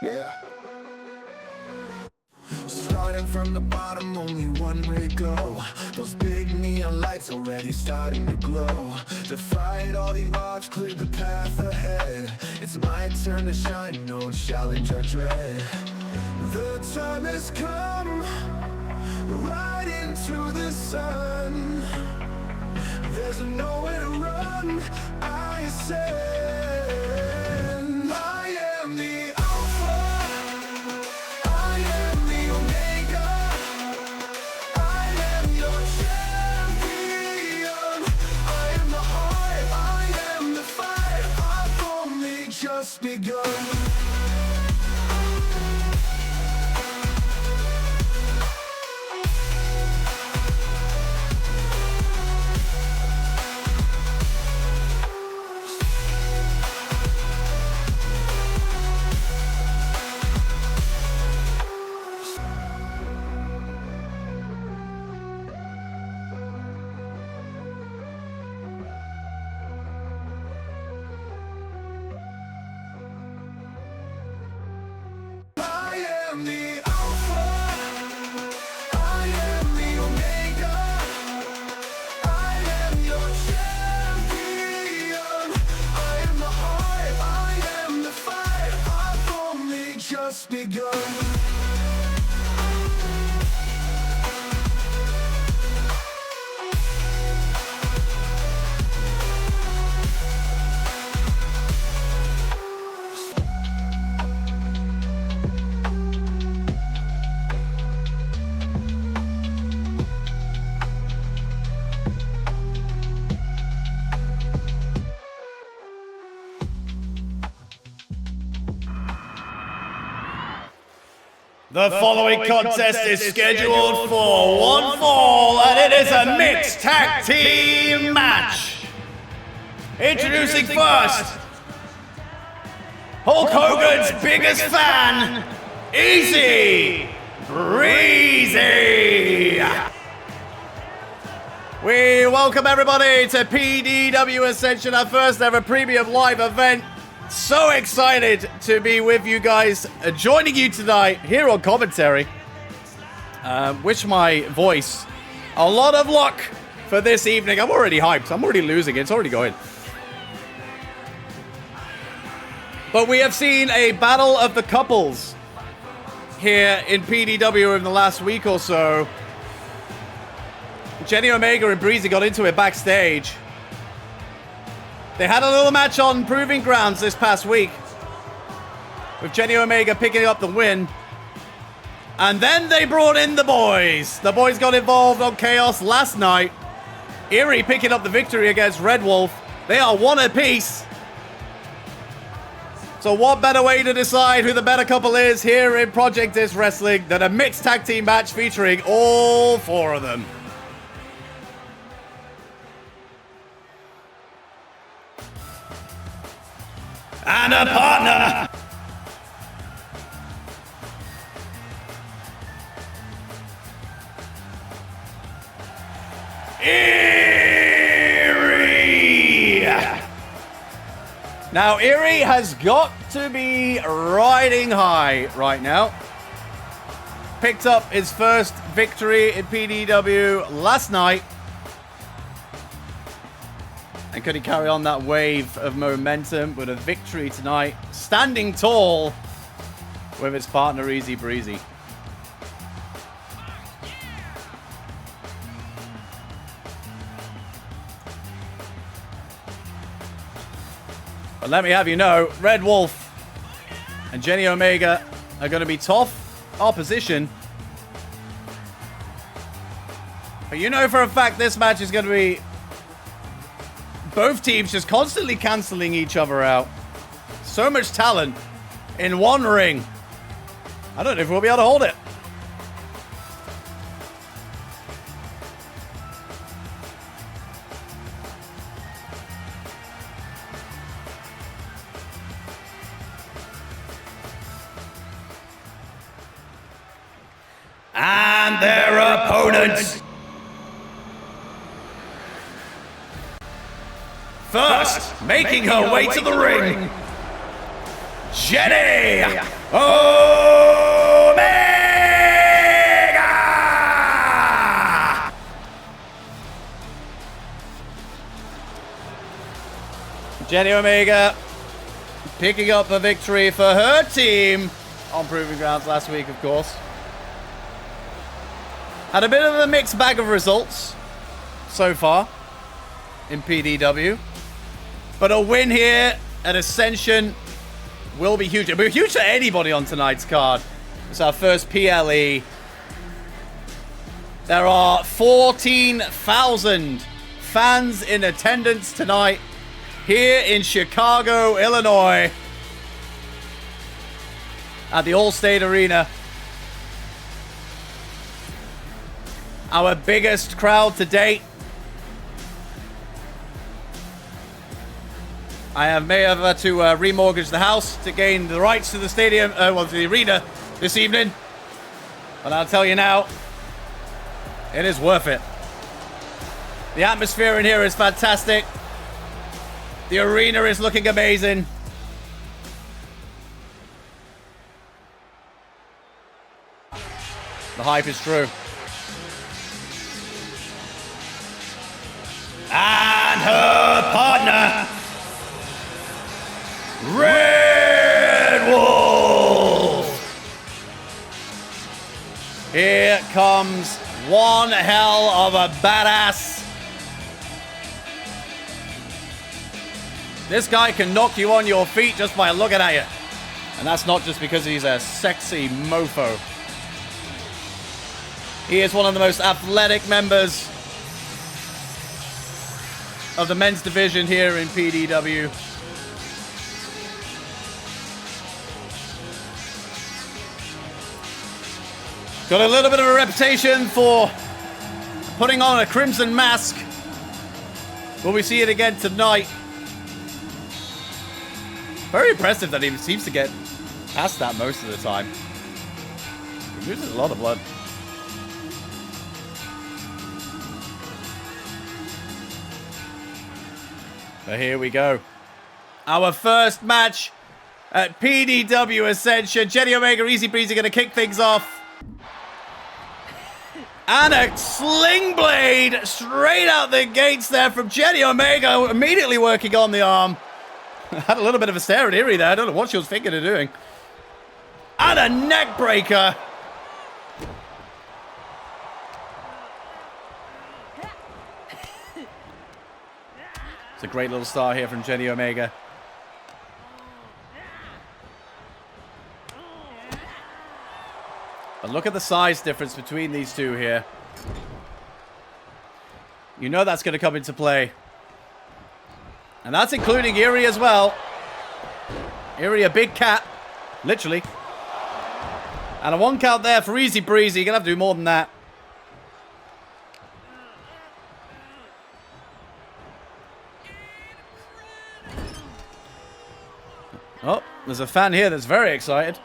Yeah. Starting from the bottom, only one way to go. Those big neon lights already starting to glow. Defied all the odds, cleared the path ahead. It's my turn to shine, no challenge or dread. The time has come, right into the sun. There's nowhere to run, I ascend. I am the Alpha, I am the Omega, I am your champion. I am the heart, I am the fight, I've only just begun. I am the Alpha, I am the Omega, I am your champion. I am the heart, I am the fight, I've only just begun. The following contest is scheduled for one fall, and it is a mixed tag team match. Introducing first, Hulk Hogan's biggest fan, Easy Breezy. We welcome everybody to PDW Ascension, our first ever premium live event. So excited to be with you guys, joining you tonight here on commentary. Wish my voice a lot of luck for this evening. I'm already hyped. I'm already losing. It's already going. But we have seen a battle of the couples here in PDW in the last week or so. Jenny Omega and Breezy got into it backstage. They had a little match on Proving Grounds this past week, with Jenny Omega picking up the win. And then they brought in the boys. The boys got involved on Chaos last night. Eerie picking up the victory against Red Wolf. They are one apiece. So what better way to decide who the better couple is here in Project Dits Wrestling than a mixed tag team match featuring all four of them. And a partner. Eerie. Now Eerie has got to be riding high right now. Picked up his first victory in PDW last night. And could he carry on that wave of momentum with a victory tonight, standing tall with his partner Easy Breezy? But let me have you know, Red Wolf and Jenny Omega are going to be tough opposition. But you know for a fact this match is going to be both teams just constantly canceling each other out. So much talent in one ring. I don't know if we'll be able to hold it. And their opponents. First, making her way to the ring, Jenny Omega! Jenny Omega picking up the victory for her team on Proving Grounds last week, of course. Had a bit of a mixed bag of results so far in PDW. But a win here at Ascension will be huge. It'll be huge to anybody on tonight's card. It's our first PLE. There are 14,000 fans in attendance tonight here in Chicago, Illinois at the All-State Arena. Our biggest crowd to date. I may have had to remortgage the house to gain the rights to the stadium, to the arena this evening. But I'll tell you now, it is worth it. The atmosphere in here is fantastic. The arena is looking amazing. The hype is true. And her partner, Red Wolf. Here comes one hell of a badass. This guy can knock you on your feet just by looking at you. And that's not just because he's a sexy mofo. He is one of the most athletic members of the men's division here in PDW. Got a little bit of a reputation for putting on a crimson mask. Will we see it again tonight? Very impressive that he seems to get past that most of the time. He loses a lot of blood. But here we go. Our first match at PDW Ascension. Jenny Omega, easy breezy, going to kick things off. And a sling blade straight out the gates there from Jenny Omega, immediately working on the arm. Had a little bit of a stare at Erie there. I don't know what she was thinking of doing. And a neck breaker. It's a great little start here from Jenny Omega. But look at the size difference between these two here. You know that's going to come into play. And that's including Erie as well. Erie, a big cat. Literally. And a 1 count there for easy breezy. You're going to have to do more than that. Oh, there's a fan here that's very excited.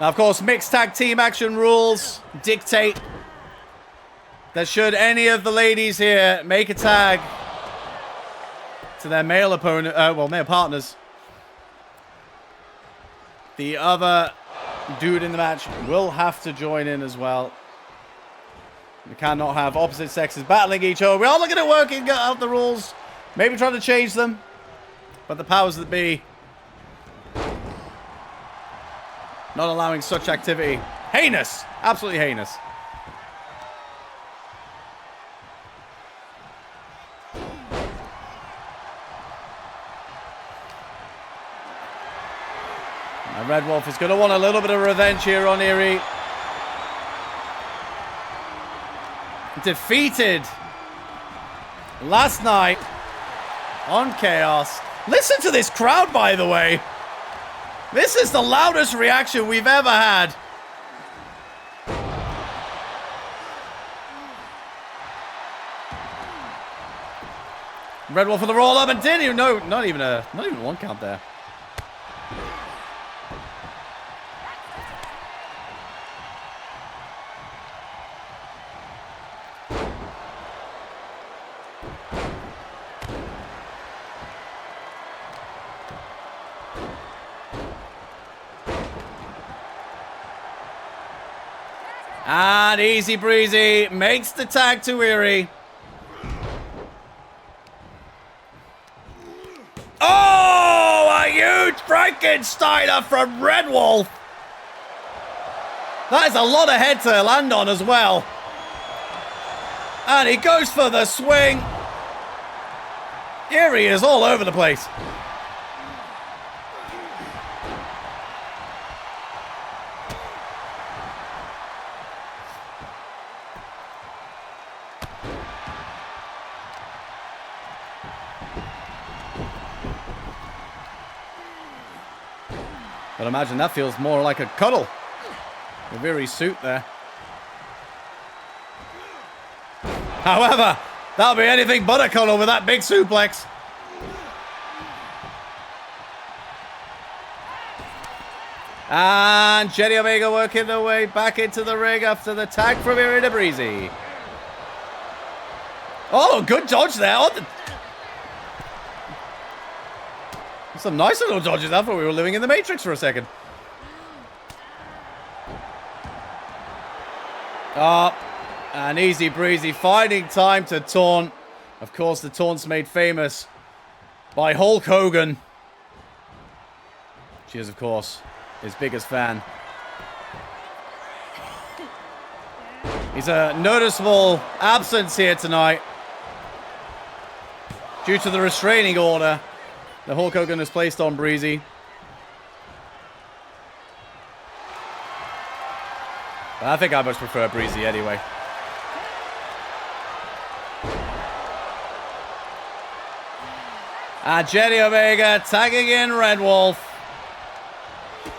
Now, of course, mixed tag team action rules dictate that should any of the ladies here make a tag to their male opponent, male partners, the other dude in the match will have to join in as well. We cannot have opposite sexes battling each other. We are looking at working out the rules, maybe trying to change them, but the powers that be not allowing such activity. Heinous! Absolutely heinous. And Red Wolf is going to want a little bit of revenge here on Erie. Defeated last night on Chaos. Listen to this crowd, by the way. This is the loudest reaction we've ever had. Red Wolf for the roll up and didn't even know. Not even 1 count there. And easy breezy makes the tag to Erie. Oh, a huge Frankensteiner from Red Wolf. That is a lot of head to land on as well. And he goes for the swing. Erie is all over the place. But imagine that feels more like a cuddle. The very suit there. However, that'll be anything but a cuddle with that big suplex. And Jenny Omega working their way back into the ring after the tag from Irina Breezy. Oh, good dodge there. Oh, some nice little dodges. I thought we were living in the Matrix for a second. Oh, and easy breezy finding time to taunt. Of course, the taunt's made famous by Hulk Hogan. She is, of course, his biggest fan. He's a noticeable absence here tonight due to the restraining order that Hulk Hogan has placed on Breezy. But I think I much prefer Breezy anyway. And Jenny Omega tagging in Red Wolf.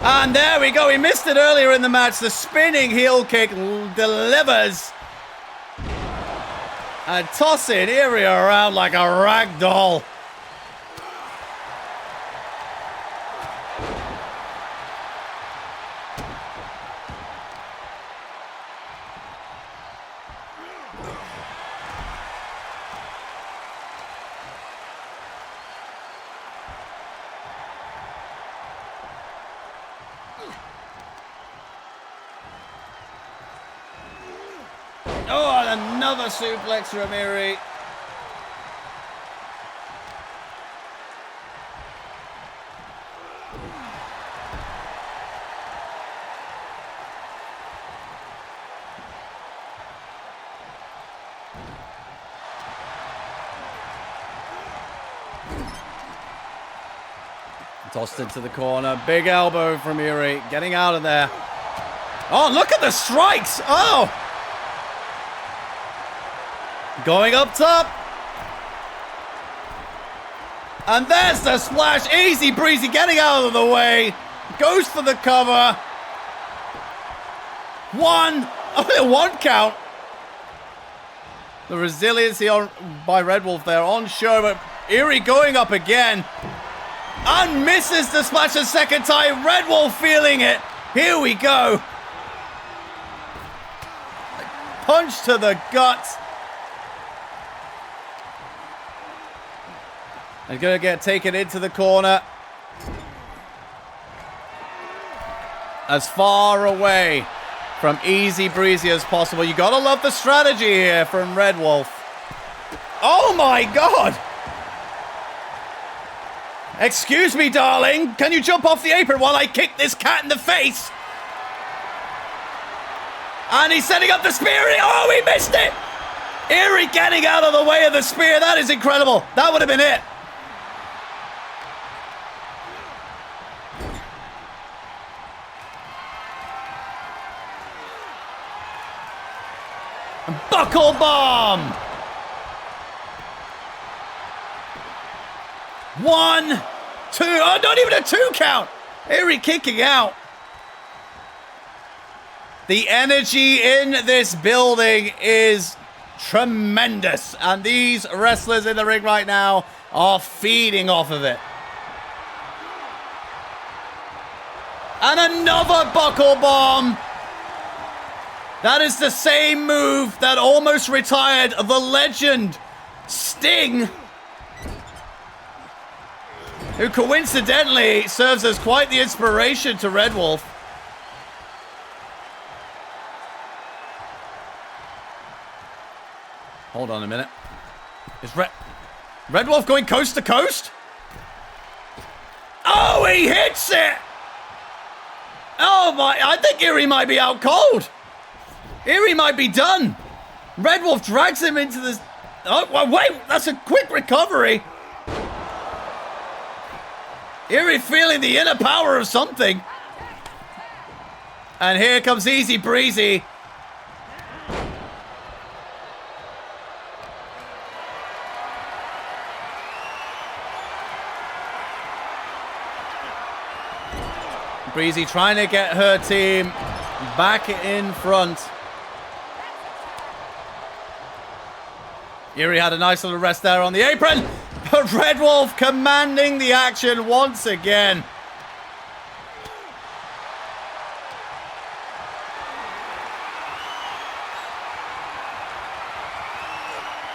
And there we go. He missed it earlier in the match. The spinning heel kick delivers. And tossing Erie around like a rag doll. Oh, and another suplex from Erie. Tossed into the corner. Big elbow from Erie. Getting out of there. Oh, look at the strikes. Oh. Going up top. And there's the splash. Easy breezy getting out of the way. Goes for the cover. Only one count. The resiliency by Red Wolf there on show. But Erie going up again. And misses the splash a second time. Red Wolf feeling it. Here we go. Punch to the guts. And going to get taken into the corner. As far away from easy breezy as possible. You got to love the strategy here from Red Wolf. Oh my God. Excuse me, darling. Can you jump off the apron while I kick this cat in the face? And he's setting up the spear. Oh, he missed it. Erie getting out of the way of the spear. That is incredible. That would have been it. Buckle bomb. 1, 2. Oh, not even a 2 count. Erie kicking out. The energy in this building is tremendous. And these wrestlers in the ring right now are feeding off of it. And another buckle bomb. That is the same move that almost retired the legend Sting, who coincidentally serves as quite the inspiration to Red Wolf. Hold on a minute. Is Red Wolf going coast to coast? Oh, he hits it! Oh my, I think Erie might be out cold. Erie might be done. Red Wolf drags him into this. Oh, well, wait, that's a quick recovery. Erie feeling the inner power of something. And here comes Easy Breezy. Breezy trying to get her team back in front. Erie had a nice little rest there on the apron. But Red Wolf commanding the action once again.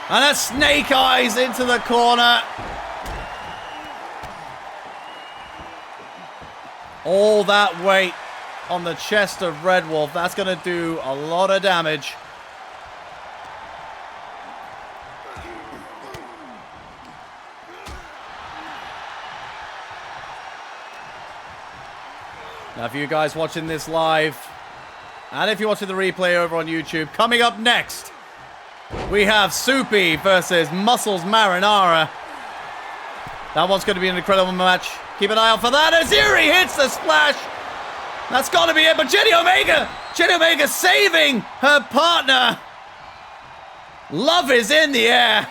And a snake eyes into the corner. All that weight on the chest of Red Wolf. That's going to do a lot of damage. Now, if you guys watching this live, and if you're watching the replay over on YouTube, coming up next, we have Soupy versus Muscles Marinara. That one's going to be an incredible match. Keep an eye out for that as Erie hits the splash. That's got to be it. But Jenny Omega saving her partner. Love is in the air.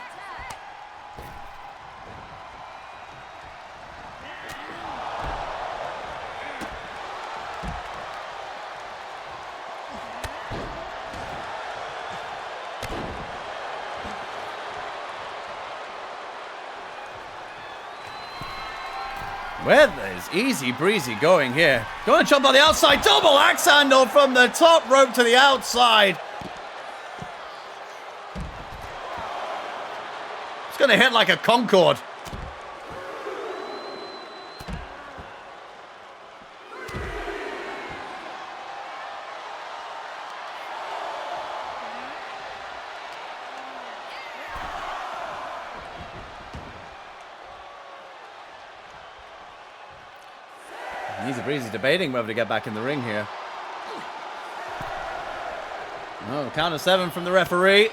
Where is Easy Breezy going here? Going to jump on the outside. Double axe handle from the top rope to the outside. It's going to hit like a Concorde. Easy Breezy debating whether to get back in the ring here. Oh, count of 7 from the referee.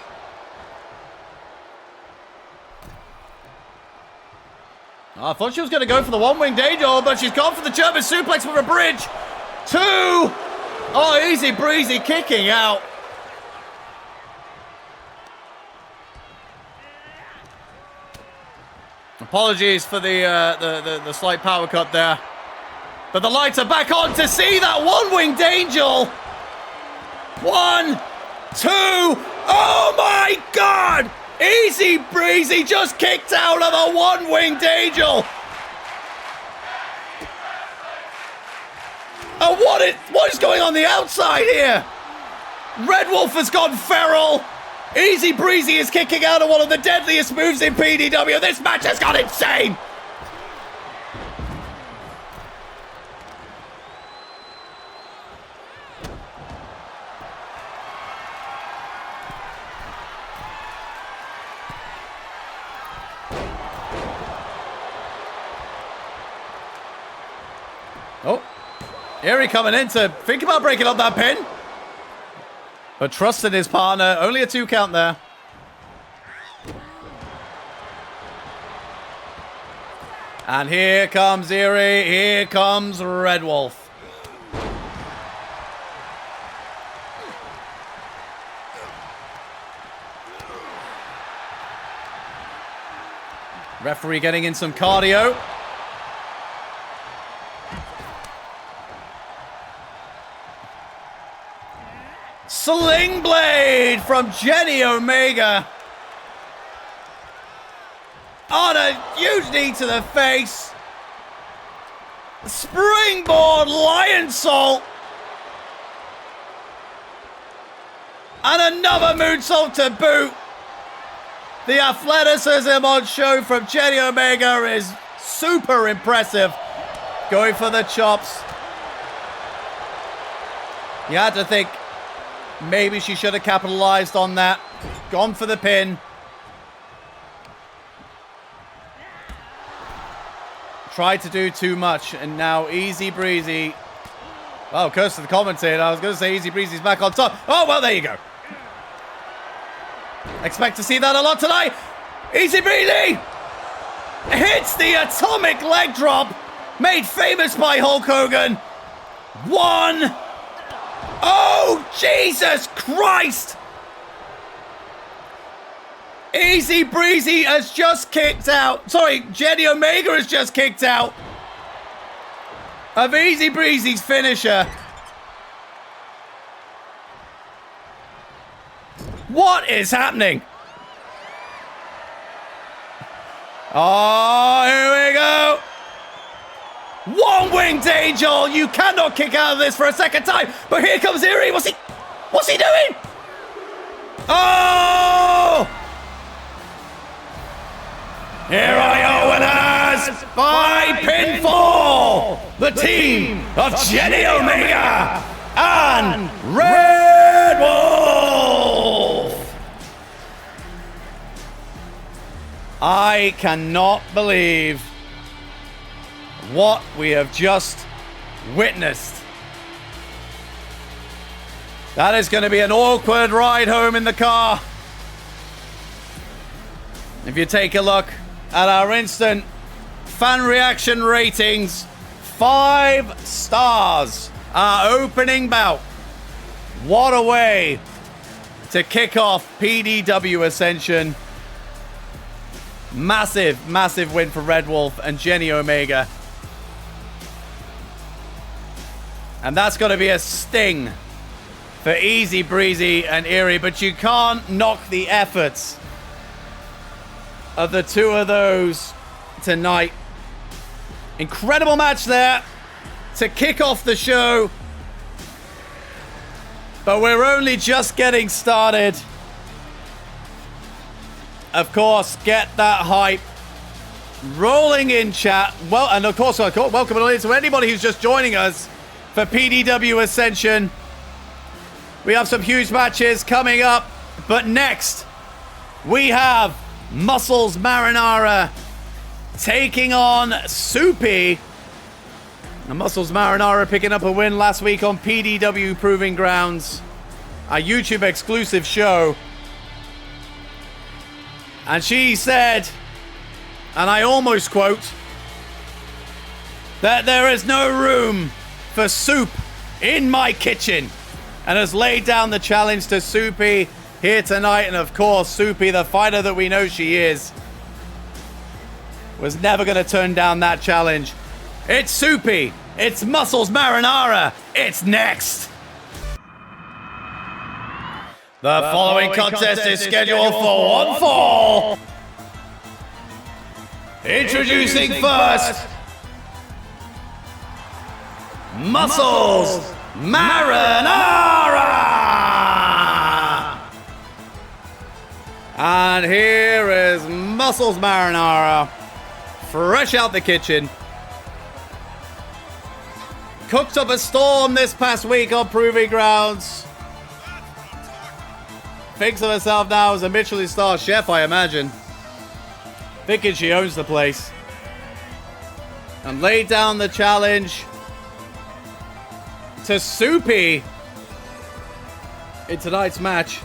Oh, I thought she was going to go for the one-winged angel, but she's gone for the German suplex with a bridge. 2. Oh, Easy Breezy kicking out. Apologies for the slight power cut there. But the lights are back on to see that one-winged angel. 1, 2. Oh my God! Easy Breezy just kicked out of a one-winged angel. And what is going on the outside here? Red Wolf has gone feral. Easy Breezy is kicking out of one of the deadliest moves in PDW. This match has gone insane. Oh, Erie coming in to think about breaking up that pin. But trusting his partner. Only a 2 count there. And here comes Erie. Here comes Red Wolf. Referee getting in some cardio. Sling blade from Jenny Omega. On a huge knee to the face. Springboard lion salt. And another moonsault to boot. The athleticism on show from Jenny Omega is super impressive. Going for the chops. You had to think maybe she should have capitalized on that. Gone for the pin. tried to do too much, and now Easy Breezy. Oh, curse to the commentator. I was going to say Easy Breezy's back on top. Oh, well, there you go. Expect to see that a lot tonight. Easy Breezy hits the atomic leg drop, made famous by Hulk Hogan. 1. Oh, Jesus Christ. Easy Breezy has just kicked out. Sorry, Jenny Omega has just kicked out of Easy Breezy's finisher. What is happening? Oh, here we go. One-winged angel. You cannot kick out of this for a second time. But here comes Erie. What's he doing? Oh! Here are your winners by pinfall, the team of Jenny Omega and Red Wolf. I cannot believe what we have just witnessed. That is going to be an awkward ride home in the car. If you take a look at our instant fan reaction ratings, 5 stars. Our opening bout. What a way to kick off PDW Ascension. Massive, massive win for Red Wolf and Jenny Omega. And that's got to be a sting for Easy Breezy and Erie, but you can't knock the efforts of the two of those tonight. Incredible match there to kick off the show. But we're only just getting started. Of course, get that hype rolling in chat. Well, and of course, welcome to anybody who's just joining us for PDW Ascension. We have some huge matches coming up. But next, we have Muscles Marinara taking on Soupy. And Muscles Marinara picking up a win last week on PDW Proving Grounds, a YouTube exclusive show. And she said, and I almost quote, that there is no room for soup in my kitchen, and has laid down the challenge to Soupy here tonight. And of course, Soupy, the fighter that we know she is, was never going to turn down that challenge. It's Soupy. It's Muscles Marinara. It's next. The following contest is scheduled for one fall. Introducing first, Muscles Marinara. And here is Muscles Marinara, fresh out the kitchen. Cooked up a storm this past week on Proving Grounds. Thinks of herself now as a Michelin star chef, I imagine. Thinking she owns the place. And laid down the challenge to Soupy in tonight's match.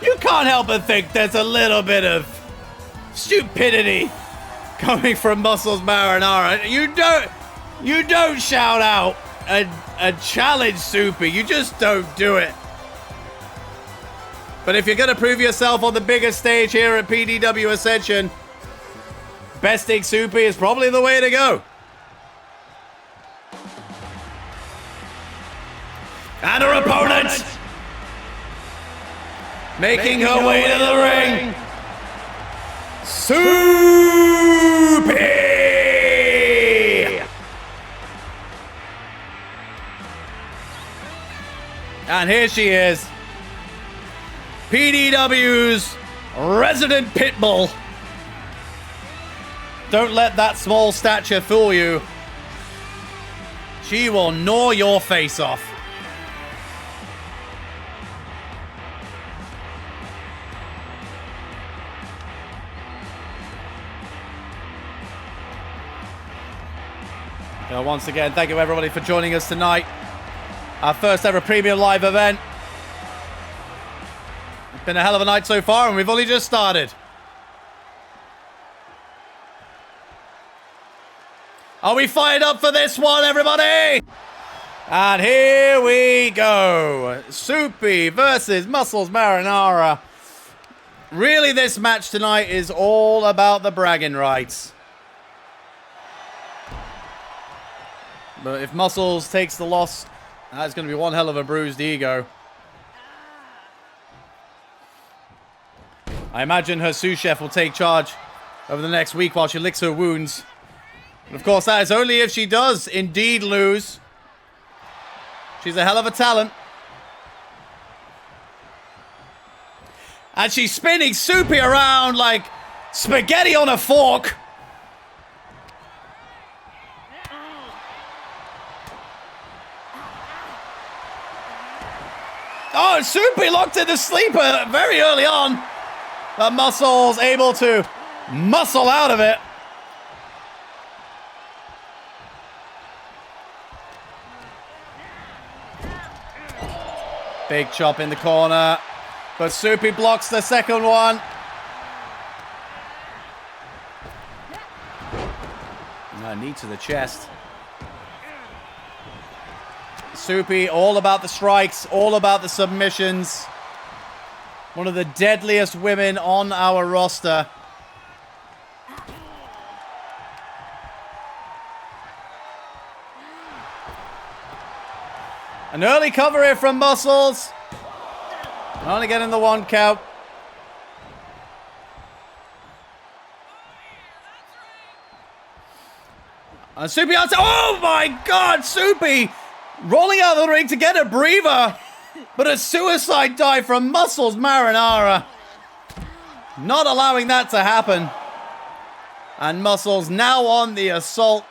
You can't help but think there's a little bit of stupidity coming from Muscles Marinara. You don't shout out a challenge Soupy. You just don't do it. But if you're going to prove yourself on the biggest stage here at PDW Ascension, besting Soupy is probably the way to go. And her opponent, making her way to the ring, Soupy! And here she is, PDW's resident pitbull. Don't let that small stature fool you. She will gnaw your face off. Once again, thank you everybody for joining us tonight. Our first ever premium live event. It's been a hell of a night so far, and we've only just started. Are we fired up for this one, everybody? And here we go. Soupy versus Muscles Marinara. Really, this match tonight is all about the bragging rights. But if Muscles takes the loss, that's going to be one hell of a bruised ego. I imagine her sous chef will take charge over the next week while she licks her wounds. And of course, that is only if she does indeed lose. She's a hell of a talent. And she's spinning Soupy around like spaghetti on a fork. Oh, Soupy locked in the sleeper very early on. But Muscles able to muscle out of it. Big chop in the corner. But Soupy blocks the second one. Knee to the chest. Soupy, all about the strikes, all about the submissions. One of the deadliest women on our roster. An early cover here from Muscles. Only getting the one count. And Soupy out. Oh my God, Soupy rolling out of the ring to get a breather. But a suicide dive from Muscles Marinara. Not allowing that to happen. And Muscles now on the assault.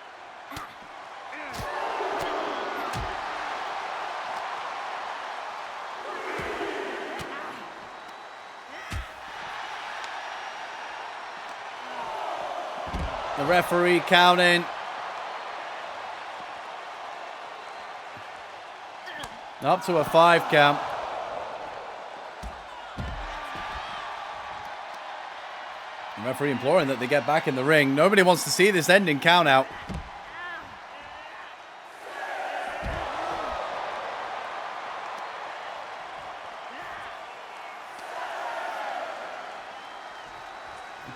The referee counting. Up to a 5 count. The referee imploring that they get back in the ring. Nobody wants to see this ending count out.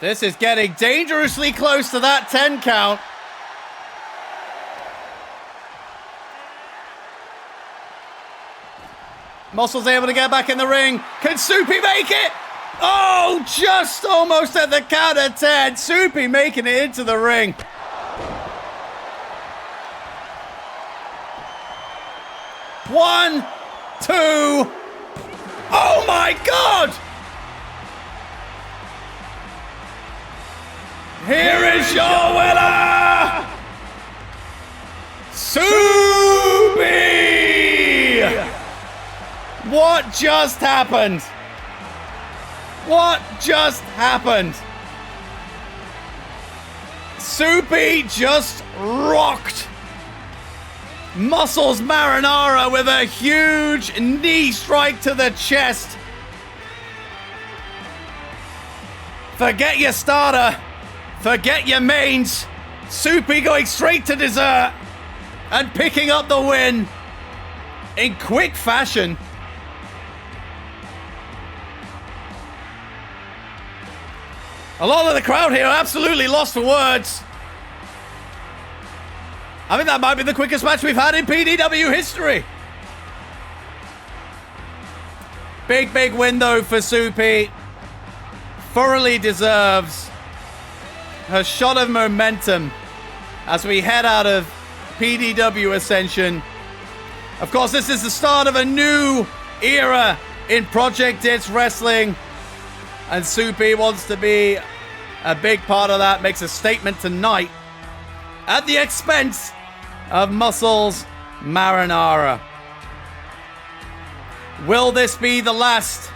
This is getting dangerously close to that 10 count. Muscles able to get back in the ring. Can Soupy make it? Oh, just almost at the count of 10. Soupy making it into the ring. One, two. Oh my God! Here is your winner, Soupy! What just happened? What just happened? Soupy just rocked Muscles Marinara with a huge knee strike to the chest. Forget your starter. Forget your mains. Soupy going straight to dessert and picking up the win in quick fashion. A lot of the crowd here are absolutely lost for words. I think that might be the quickest match we've had in PDW history. Big win though for Soupy. Thoroughly deserves her shot of momentum as we head out of PDW Ascension. Of course, this is the start of a new era in Project Dits Wrestling. And Soupy wants to be a big part of that, makes a statement tonight at the expense of Muscles Marinara. Will this be the last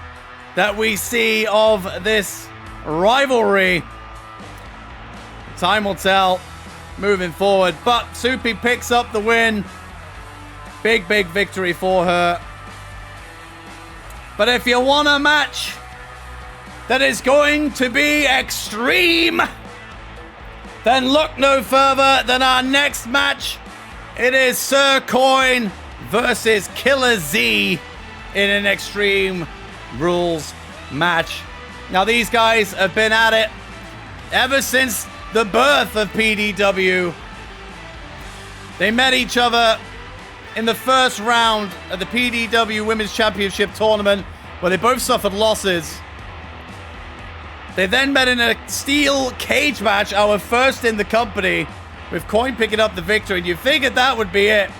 that we see of this rivalry? Time will tell. moving forward. But Soupy picks up the win. Big victory for her. But if you want a match that is going to be extreme, then look no further than our next match. It is Sir Coin versus Killer Z in an Extreme Rules match. Now, these guys have been at it ever since the birth of PDW. They met each other in the first round of the PDW Women's Championship tournament, where they both suffered losses. They then met in a steel cage match, our first in the company, with Coin picking up the victory. And you figured that would be it.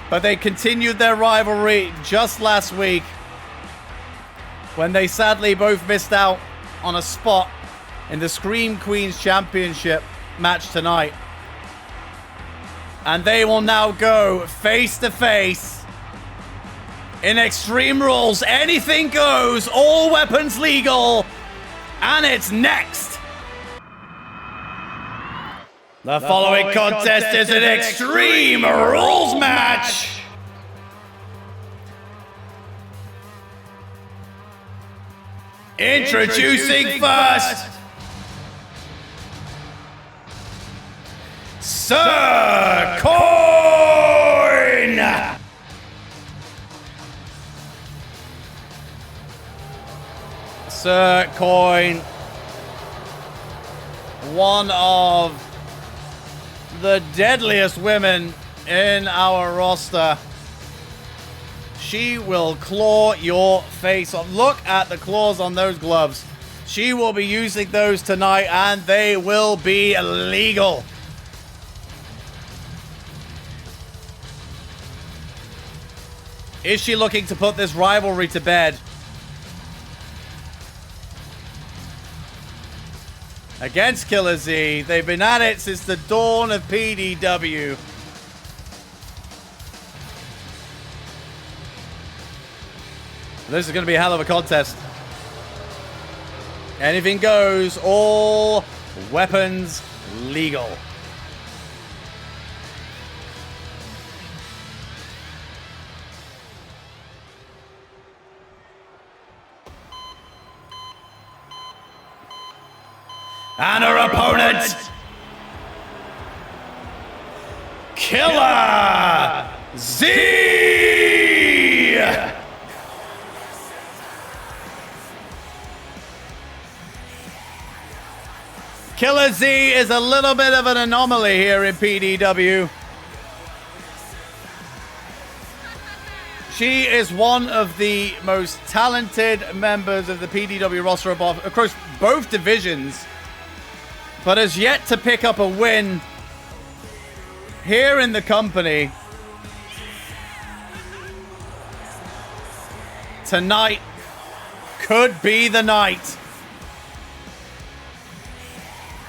But they continued their rivalry just last week, when they sadly both missed out on a spot in the Scream Queens Championship match tonight. And they will now go face to face in Extreme Rules. Anything goes, all weapons legal, and it's next. The following contest is an Extreme Rules match. Introducing first, Sir Coin! Sir Coin, one of the deadliest women in our roster. She will claw your face off. Look at the claws on those gloves. She will be using those tonight, and they will be illegal. Is she looking to put this rivalry to bed? Against Killer Z. They've been at it since the dawn of PDW. This is going to be a hell of a contest. Anything goes, all weapons legal. And her opponent, Killer Z! Killer Z is a little bit of an anomaly here in PDW. She is one of the most talented members of the PDW roster across both divisions, but has yet to pick up a win here in the company. Tonight could be the night.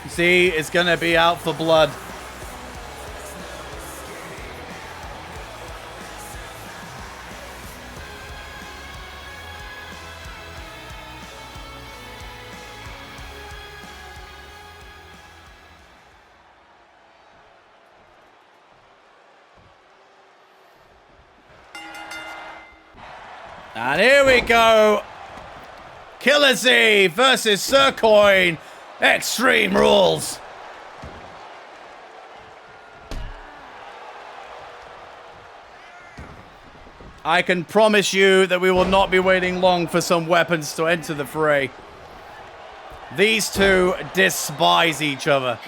Z is going to be out for blood. And here we go. Killer Z versus Sir Coin. Extreme Rules. I can promise you that we will not be waiting long for some weapons to enter the fray. These two despise each other.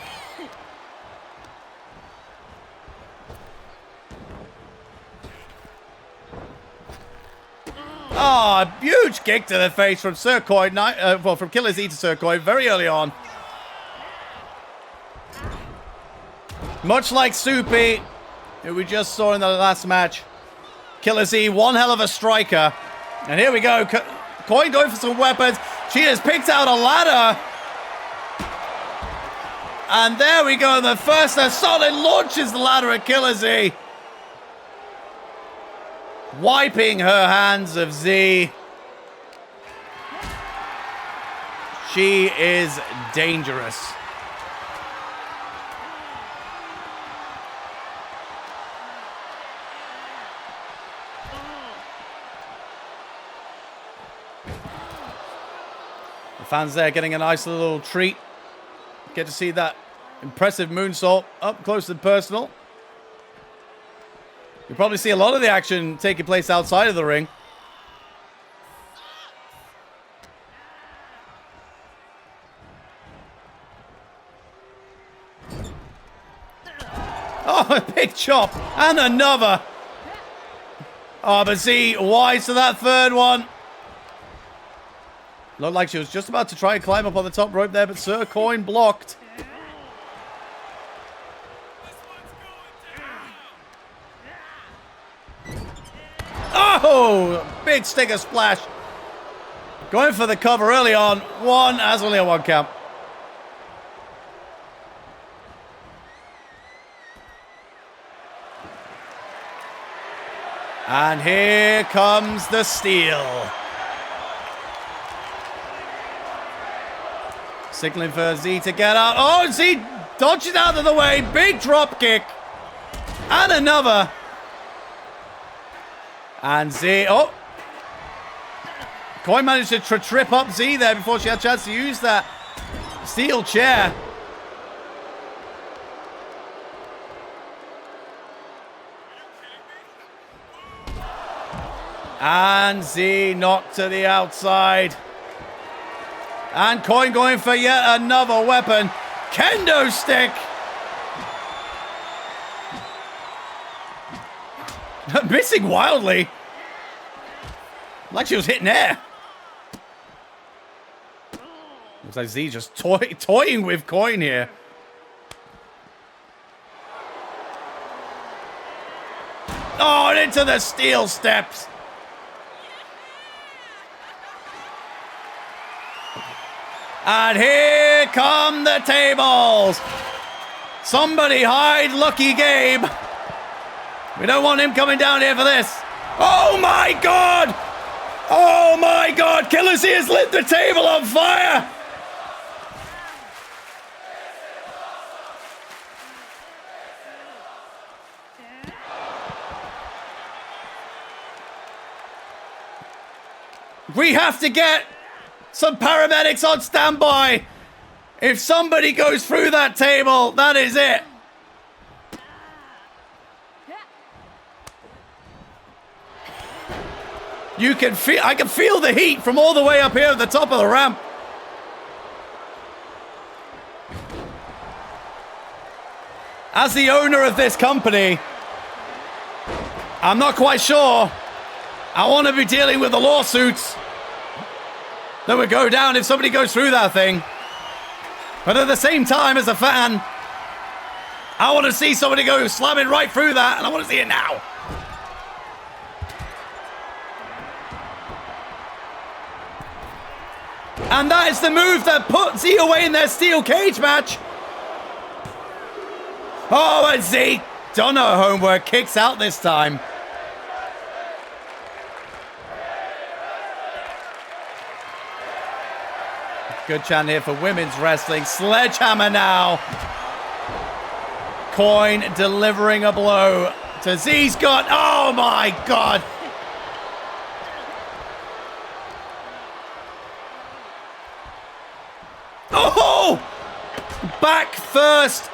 Oh, a huge kick to the face from Sir Coin, from Killer Z to Sir Coin very early on. Much like Soupy, who we just saw in the last match. Killer Z, one hell of a striker. And here we go. Coin going for some weapons. She has picked out a ladder. And there we go. The first solid launches the ladder at Killer Z. Wiping her hands of Z. She is dangerous. Fans there getting a nice little treat. Get to see that impressive moonsault up close and personal. You'll probably see a lot of the action taking place outside of the ring. Oh, a big chop. And another. Oh, but Z wise to that third one. Looked like she was just about to try and climb up on the top rope there, but Sir Coin blocked. Oh, big sticker splash. Going for the cover early on. One, as only a 1 count. And here comes the steel. Signaling for Z to get out. Oh, Z dodges out of the way. Big drop kick. And another. And Z, oh. Coin managed to trip up Z there before she had a chance to use that steel chair. And Z knocked to the outside. And Coin going for yet another weapon. Kendo stick. Missing wildly. Like she was hitting air. Looks like Z just toying with Coin here. Oh, and into the steel steps. And here come the tables. Somebody hide Lucky Gabe. We don't want him coming down here for this. Oh my God! Oh my God! Killer C has lit the table on fire! We have to get some paramedics on standby. If somebody goes through that table, that is it. You can feel, I can feel the heat from all the way up here at the top of the ramp. As the owner of this company, I'm not quite sure I want to be dealing with the lawsuits that would go down if somebody goes through that thing. But at the same time, as a fan, I want to see somebody go slamming right through that, and I want to see it now. And that is the move that put Z away in their steel cage match. Oh, and Z, done her homework, kicks out this time. Good chant here for women's wrestling. Sledgehammer now. Coin delivering a blow to Z's got. Oh my God. Oh! Back first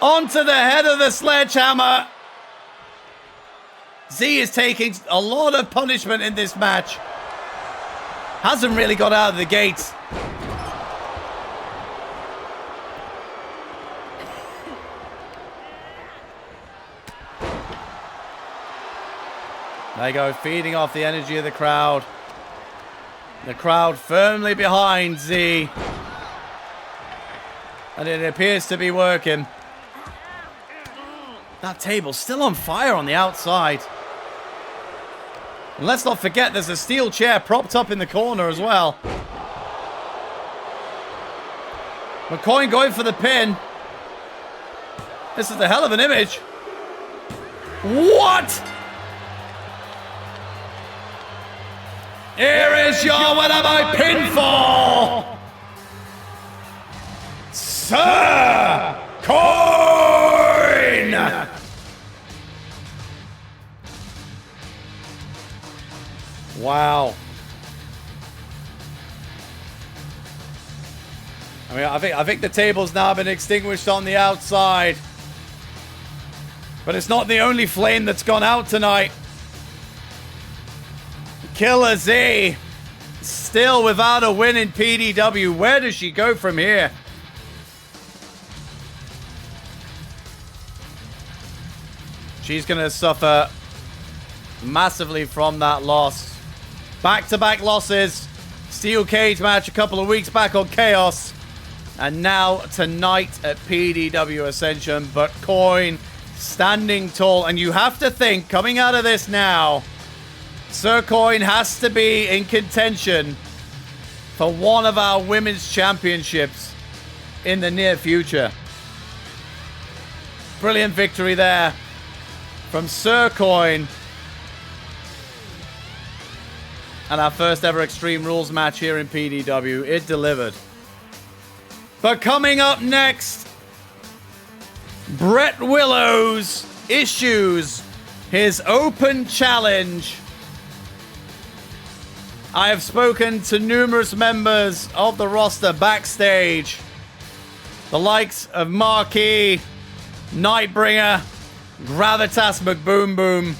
onto the head of the sledgehammer. Z is taking a lot of punishment in this match. Hasn't really got out of the gates. There you go, feeding off the energy of the crowd. The crowd firmly behind Z. And it appears to be working. That table's still on fire on the outside. And let's not forget there's a steel chair propped up in the corner as well. McCoy going for the pin. This is a hell of an image. What? Here is your winner by pinfall, Sir Coin! Wow. I mean, I think the table's now been extinguished on the outside. But it's not the only flame that's gone out tonight. Killer Z still without a win in PDW. Where does she go from here? She's going to suffer massively from that loss. Back-to-back losses. Steel cage match a couple of weeks back on Chaos. And now tonight at PDW Ascension. But Coin standing tall. And you have to think, coming out of this now, Sir Coin has to be in contention for one of our women's championships in the near future. Brilliant victory there from Sir Coin. And our first ever Extreme Rules match here in PDW. It delivered. But coming up next, Brett Willows issues his open challenge. I have spoken to numerous members of the roster backstage. The likes of Marquis, Nightbringer, Gravitas McBoom Boom.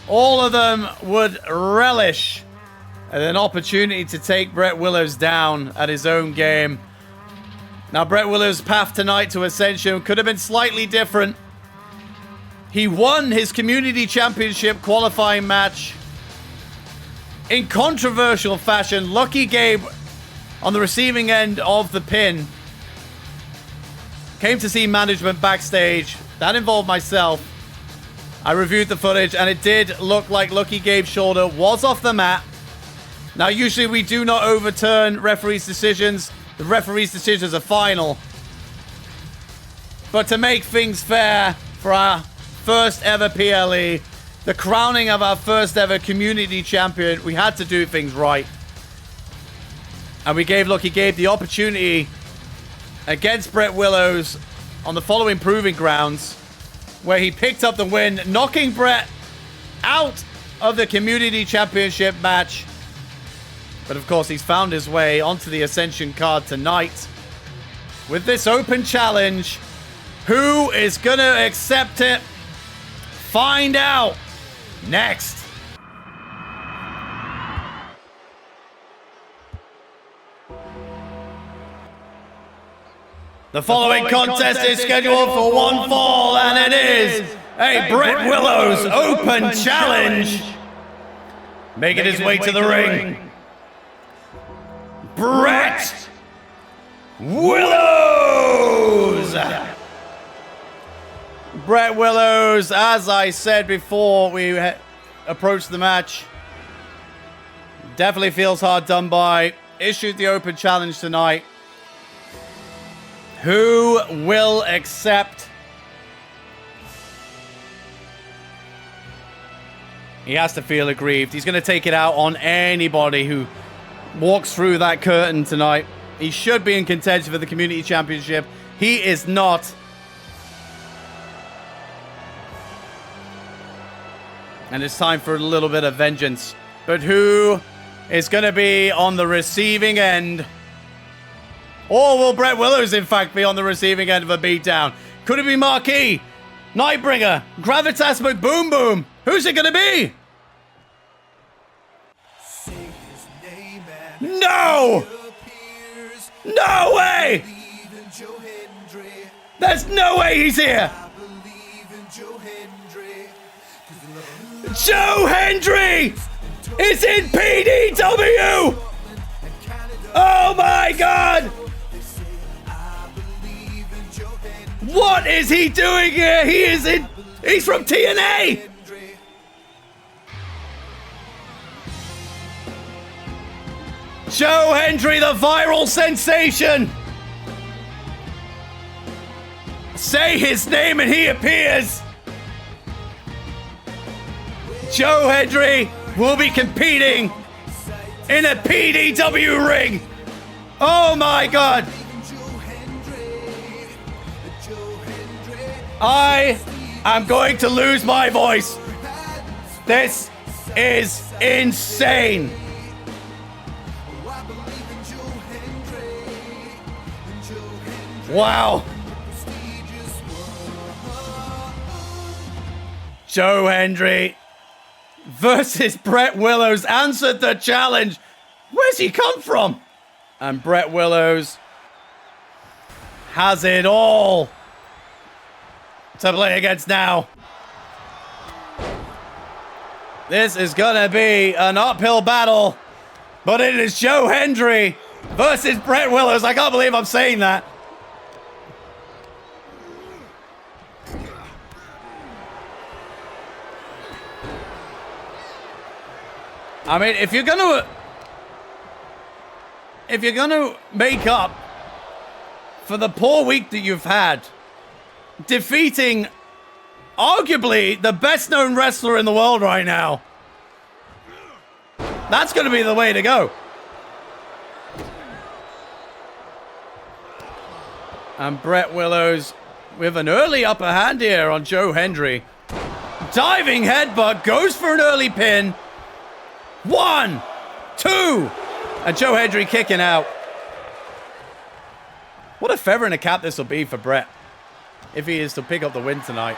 All of them would relish an opportunity to take Brett Willows down at his own game. Now, Brett Willows' path tonight to Ascension could have been slightly different. He won his Community Championship qualifying match in controversial fashion. Lucky Gabe on the receiving end of the pin. Came to see management backstage. That involved myself. I reviewed the footage and it did look like Lucky Gabe's shoulder was off the mat. Now, usually we do not overturn referees' decisions. The referee's decisions are final. But to make things fair for our first ever PLE, the crowning of our first ever community champion, we had to do things right. And we gave Lucky Gabe the opportunity against Brett Willows on the following proving grounds, where he picked up the win, knocking Brett out of the community championship match. But of course, he's found his way onto the Ascension card tonight with this open challenge. Who is going to accept it? Find out next. The following contest is scheduled for one fall, and it is a Brett Willows open challenge. Making his way to the ring, Brett Willows! Brett Willows, as I said before we approached the match, definitely feels hard done by. Issued the open challenge tonight. Who will accept? He has to feel aggrieved. He's going to take it out on anybody who walks through that curtain tonight. He should be in contention for the Community Championship. He is not. And it's time for a little bit of vengeance. But who is going to be on the receiving end? Or will Brett Willows, in fact, be on the receiving end of a beatdown? Could it be Marquis, Nightbringer, Gravitas McBoom Boom? Who's it going to be? No! No way! There's no way he's here! Joe Hendry is in PDW! Oh my God! What is he doing here? He's from TNA! Joe Hendry, the viral sensation! Say his name and he appears! Joe Hendry will be competing in a PDW ring! Oh my God! I am going to lose my voice. This is insane. Wow. Joe Hendry versus Brett Willows answered the challenge. Where's he come from? And Brett Willows has it all to play against now. This is gonna be an uphill battle, but it is Joe Hendry versus Brett Willows. I can't believe I'm saying that. I mean, if you're gonna make up for the poor week that you've had, defeating arguably the best known wrestler in the world right now, that's gonna be the way to go. And Brett Willows with an early upper hand here on Joe Hendry. Diving headbutt, goes for an early pin. 1, 2, and Joe Hendry kicking out. What a feather in a cap this will be for Brett if he is to pick up the win tonight.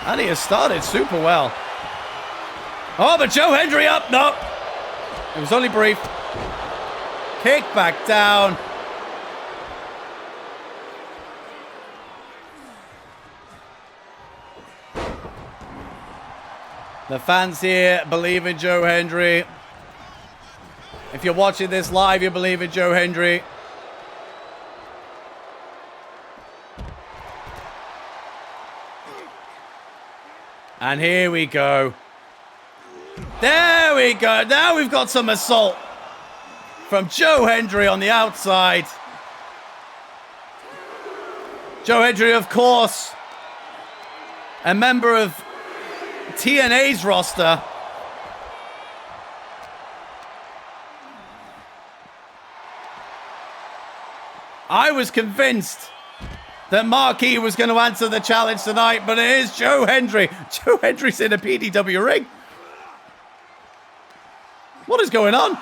And he has started super well. Oh, but Joe Hendry up. No, it was only brief. Kick back down. The fans here believe in Joe Hendry. If you're watching this live, you believe in Joe Hendry. And here we go. There we go. Now we've got some assault from Joe Hendry on the outside. Joe Hendry, of course, a member of TNA's roster. I was convinced that Marquis was going to answer the challenge tonight, but it is Joe Hendry. Joe Hendry's in a PDW ring. What is going on?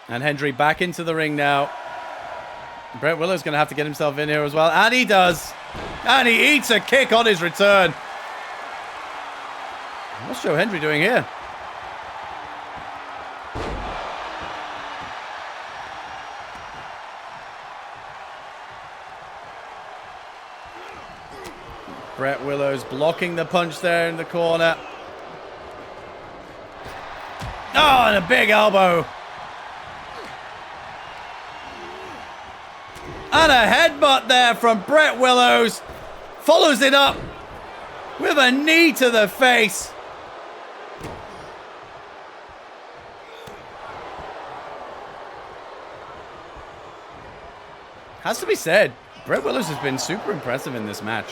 And Hendry back into the ring now. Brett Willows going to have to get himself in here as well. And he does. And he eats a kick on his return. What's Joe Hendry doing here? Brett Willows blocking the punch there in the corner. Oh, and a big elbow. And a headbutt there from Brett Willows. Follows it up with a knee to the face. Has to be said, Brett Willows has been super impressive in this match.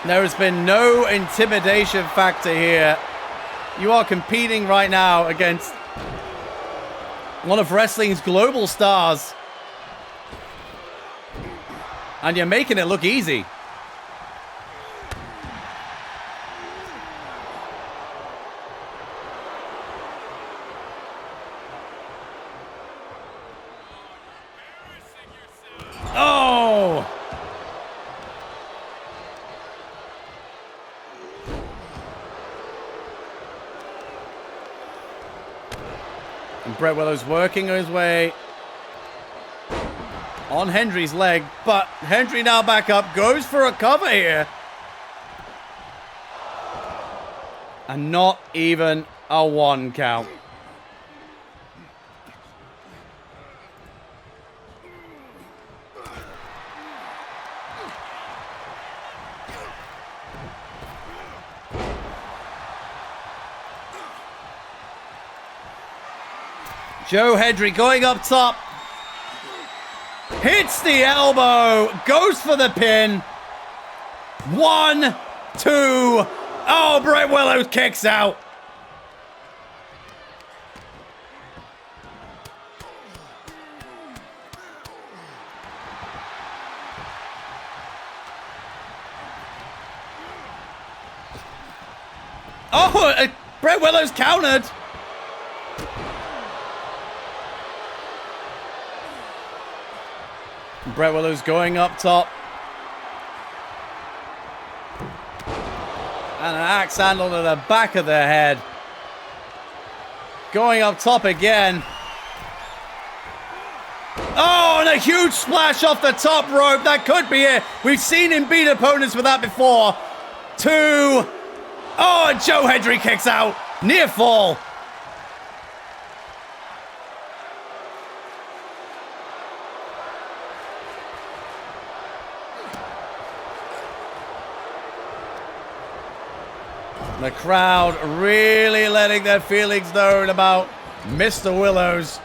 There has been no intimidation factor here. You are competing right now against one of wrestling's global stars. And you're making it look easy. Oh! And Brett Willows working his way on Hendry's leg, but Hendry now back up, goes for a cover here. And not even a 1 count. Joe Hendry going up top. Hits the elbow. Goes for the pin. 1, 2. Oh, Brett Willows kicks out. Oh, Brett Willows countered. Brett Willows going up top. And an axe handle to the back of the head. Going up top again. Oh, and a huge splash off the top rope. That could be it. We've seen him beat opponents with that before. 2. Oh, and Joe Hendry kicks out. Near fall. The crowd really letting their feelings known about Mr. Willows.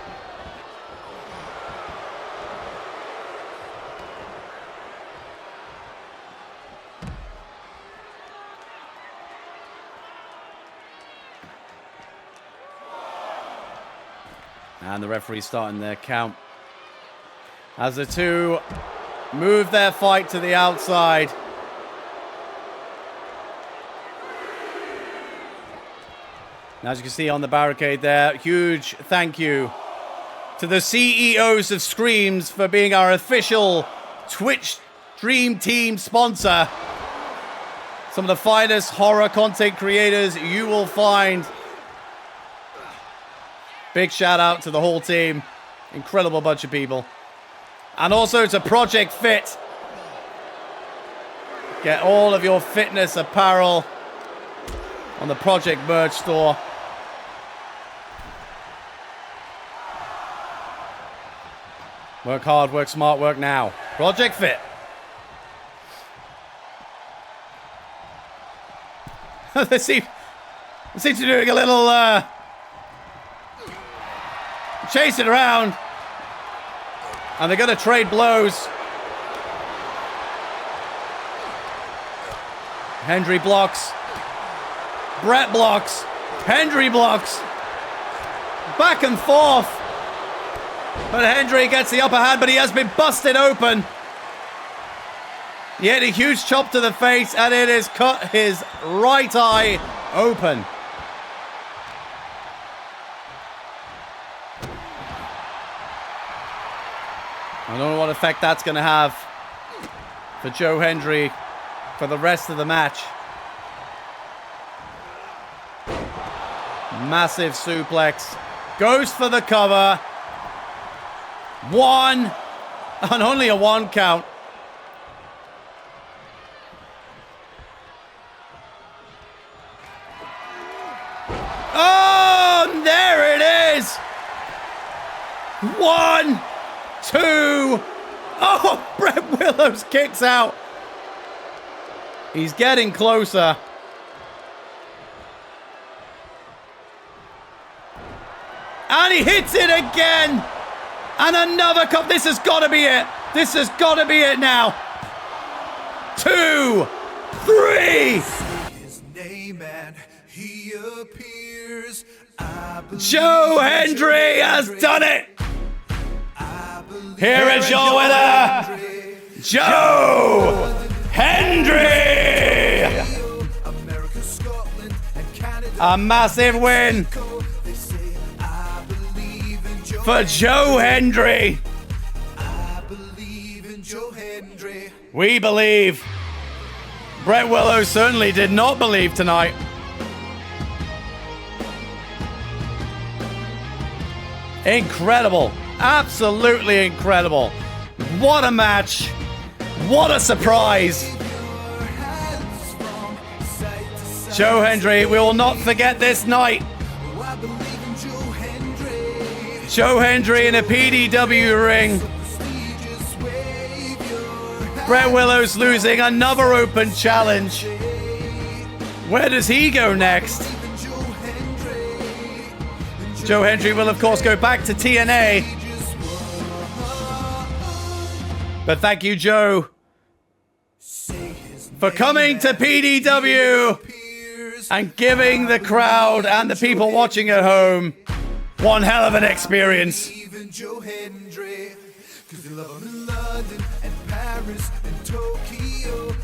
And the referee's starting their count. As the two move their fight to the outside. Now, as you can see on the barricade there, huge thank you to the CEOs of Screams for being our official Twitch Dream Team sponsor. Some of the finest horror content creators you will find. Big shout out to the whole team. Incredible bunch of people. And also to Project Fit. Get all of your fitness apparel on the Project merch store. Work hard, work smart, work now. Project Fit. they seem to be doing a little chasing around. And they're going to trade blows. Hendry blocks. Brett blocks. Hendry blocks. Back and forth. But Hendry gets the upper hand, but he has been busted open. He had a huge chop to the face, and it has cut his right eye open. I don't know what effect that's going to have for Joe Hendry for the rest of the match. Massive suplex. Goes for the cover. 1. And only a 1 count. Oh, there it is. 1, 2. Oh, Brett Willows kicks out. He's getting closer. And he hits it again. And another cup. This has got to be it. This has got to be it now. 2, 3. His name and he appears. Joe Hendry has done it. Here is your winner, Joe Hendry. A massive win for Joe Hendry. We believe. Brett Willows certainly did not believe tonight. Incredible. Absolutely incredible. What a match. What a surprise. Joe Hendry, we will not forget this night. Joe Hendry in a PDW ring. Brett Willows losing another open challenge. Where does he go next? Joe Hendry will, of course, go back to TNA. But thank you, Joe, for coming to PDW and giving the crowd and the people watching at home one hell of an experience.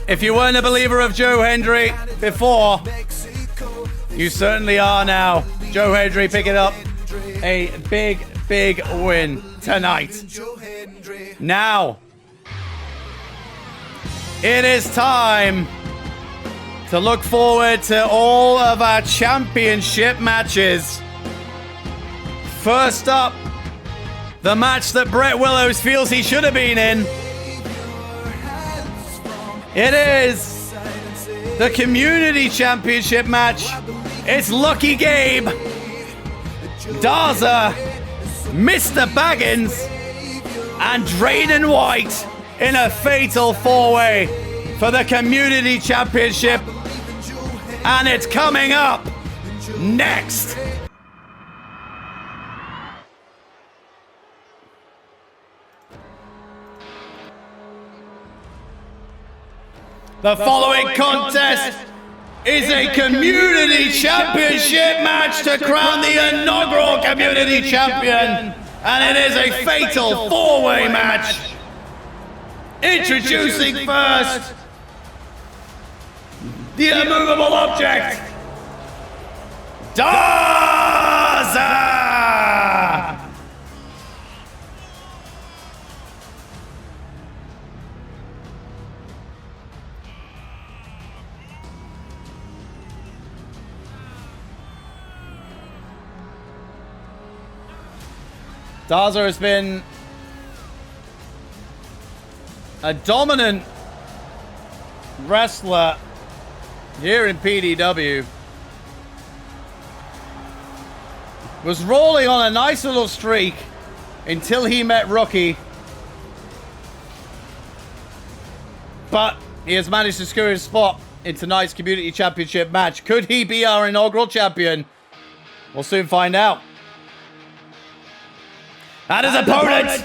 If you weren't a believer of Joe Hendry before, You certainly are now. Joe Hendry picking up a big, big win tonight. Now, it is time to look forward to all of our championship matches. First up, the match that Brett Willows feels he should have been in. It is the Community Championship match. It's Lucky Gabe, Daza, Mr. Baggins, and Drayden White in a fatal four-way for the Community Championship. And it's coming up next. The following contest is a Community Championship match to crown the inaugural Community Champion. And it is a fatal four-way match. Introducing first, the immovable object, Daza! Daza has been a dominant wrestler here in PDW. Was rolling on a nice little streak until he met Rookie. But he has managed to secure his spot in tonight's Community Championship match. Could he be our inaugural champion? We'll soon find out. And his opponent,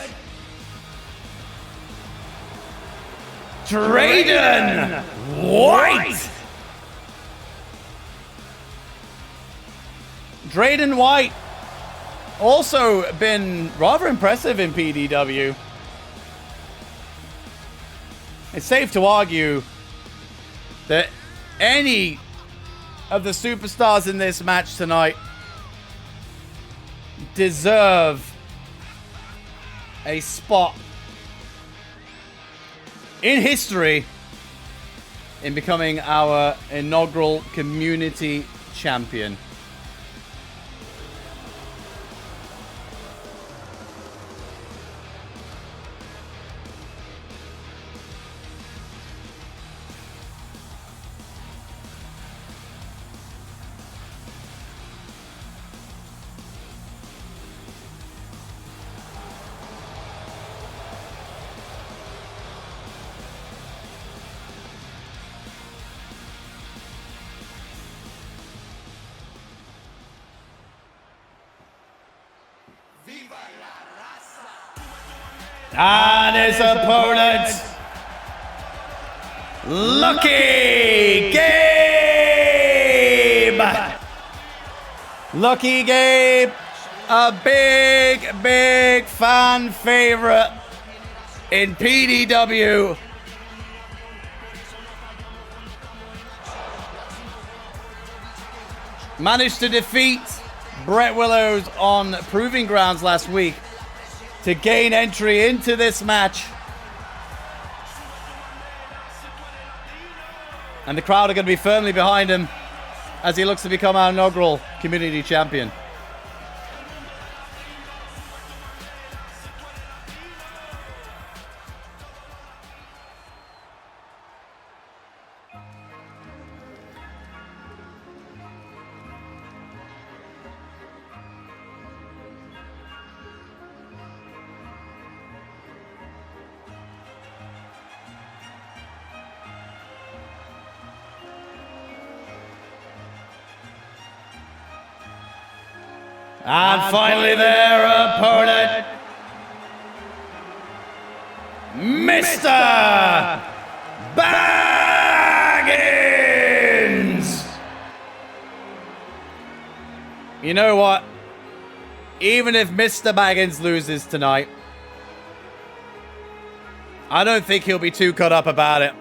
Drayden White. Drayden White also been rather impressive in PDW. It's safe to argue that any of the superstars in this match tonight deserve a spot in history in becoming our inaugural Community Champion. And his opponent, Lucky Gabe. Lucky Gabe, a big, big fan favorite in PDW. Managed to defeat Brett Willows on Proving Grounds last week to gain entry into this match. And the crowd are going to be firmly behind him as he looks to become our inaugural Community Champion. And finally their opponent, Mr. Baggins. You know what? Even if Mr. Baggins loses tonight, I don't think he'll be too cut up about it.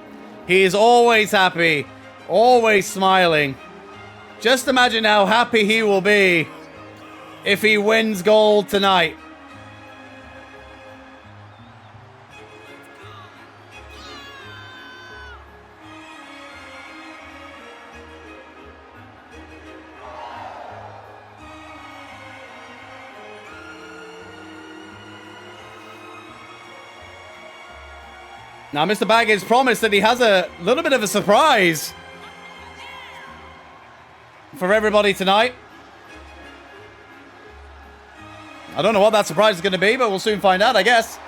He is always happy, always smiling. Just imagine how happy he will be if he wins gold tonight. Now, Mr. Baggins promised that he has a little bit of a surprise for everybody tonight. I don't know what that surprise is going to be, but we'll soon find out, I guess.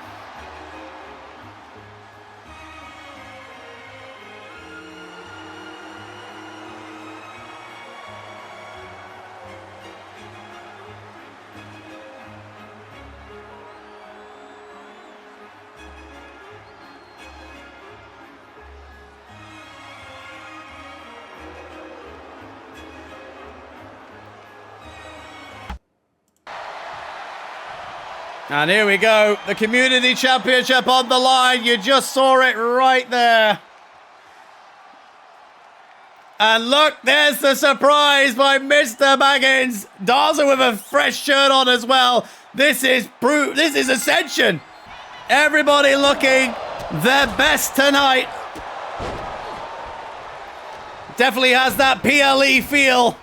And here we go, the Community Championship on the line. You just saw it right there. And look, there's the surprise by Mr. Baggins. Daza with a fresh shirt on as well. This is Ascension. Everybody looking their best tonight. Definitely has that PLE feel.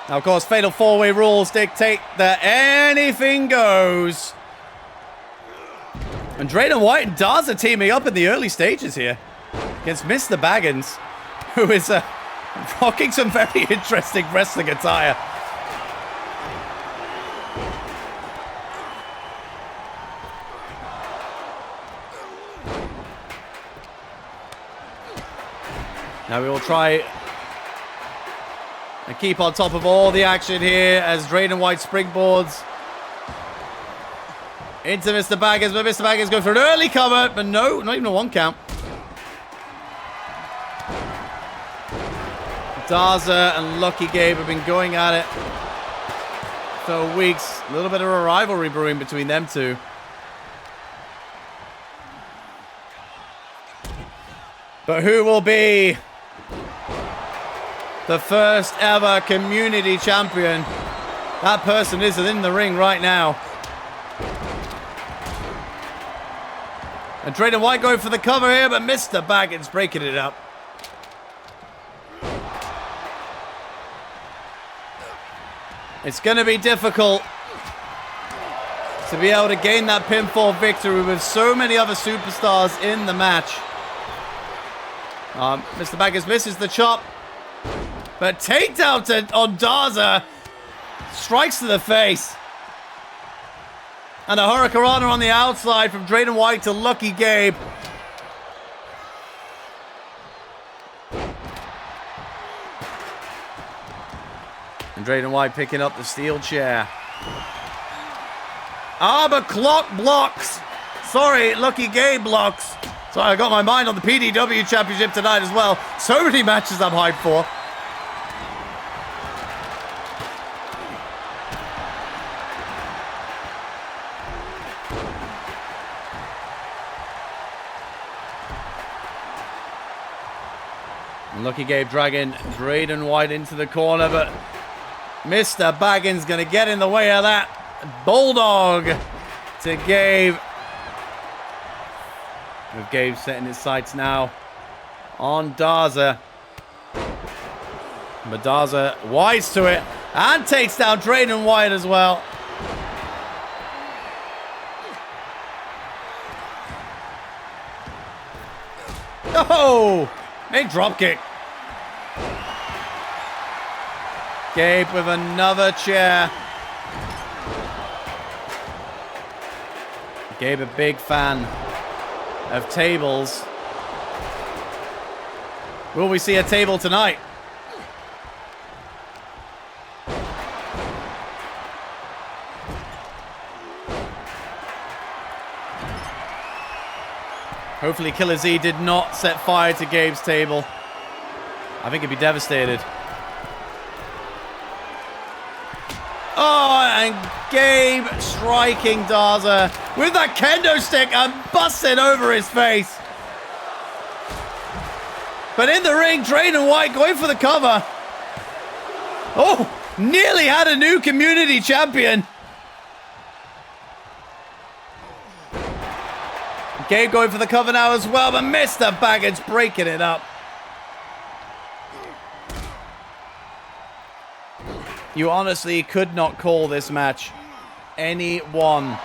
Now, of course, Fatal 4-Way rules dictate that anything goes. And Drayden White and Daza teaming up in the early stages here against Mr. Baggins, who is rocking some very interesting wrestling attire. Now we will try and keep on top of all the action here as Drayden White springboards into Mr. Baggins, but Mr. Baggins going for an early cover, but no, not even a 1 count. Daza and Lucky Gabe have been going at it for weeks. A little bit of a rivalry brewing between them two. But who will be the first ever community champion? That person is in the ring right now. And Drayden White going for the cover here, but Mr. Baggins breaking it up. It's going to be difficult to be able to gain that pinfall victory with so many other superstars in the match. Mr. Baggins misses the chop. But takedown on Daza. Strikes to the face. And a Hurricanrana on the outside from Drayden White to Lucky Gabe. And Drayden White picking up the steel chair. Ah, but clock blocks. Sorry, Lucky Gabe blocks. Sorry, I got my mind on the PDW Championship tonight as well. So many matches I'm hyped for. Lucky Gabe dragging Drayden White into the corner, but Mr. Baggins going to get in the way of that. Bulldog to Gabe. With Gabe setting his sights now on Daza. But Daza wise to it and takes down Drayden White as well. Oh! Big drop kick. Gabe with another chair. Gabe a big fan of tables. Will we see a table tonight? Hopefully Killer Z did not set fire to Gabe's table. I think he'd be devastated. Oh, and Gabe striking Daza with that kendo stick and busting over his face. But in the ring, Drayden White going for the cover. Oh, nearly had a new community champion. Gabe going for the cover now as well, but Mr. Baggins breaking it up. You honestly could not call this match. Any one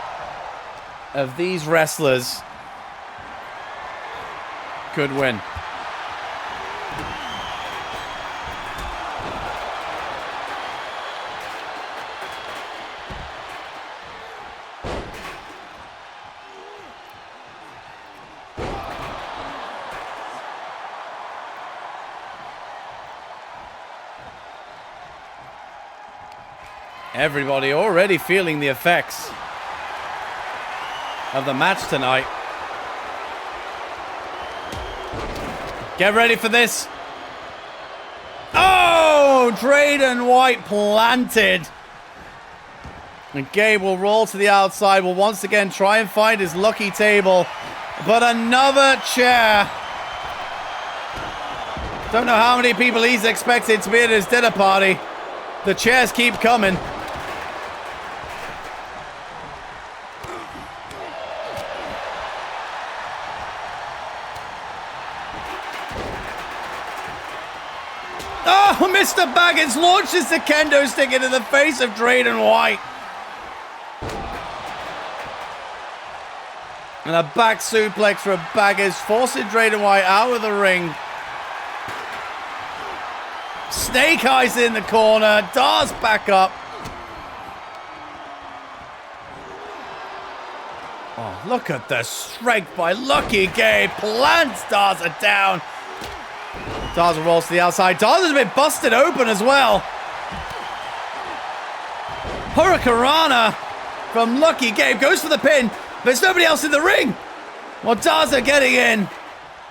of these wrestlers could win. Everybody already feeling the effects of the match tonight. Get ready for this. Oh, Drayden White planted. And Gabe will roll to the outside, will once again try and find his lucky table. But another chair. Don't know how many people he's expected to be at his dinner party. The chairs keep coming. Oh, Mr. Baggins launches the kendo stick into the face of Drayden White. And a back suplex from Baggins, forcing Drayden White out of the ring. Snake Eyes in the corner. Dars back up. Oh, look at the strength by Lucky Gabe. Plants Darza down. Darza rolls to the outside. Darza's been busted open as well. Hurricanrana from Lucky Gabe goes for the pin. There's nobody else in the ring. Well, Darza getting in.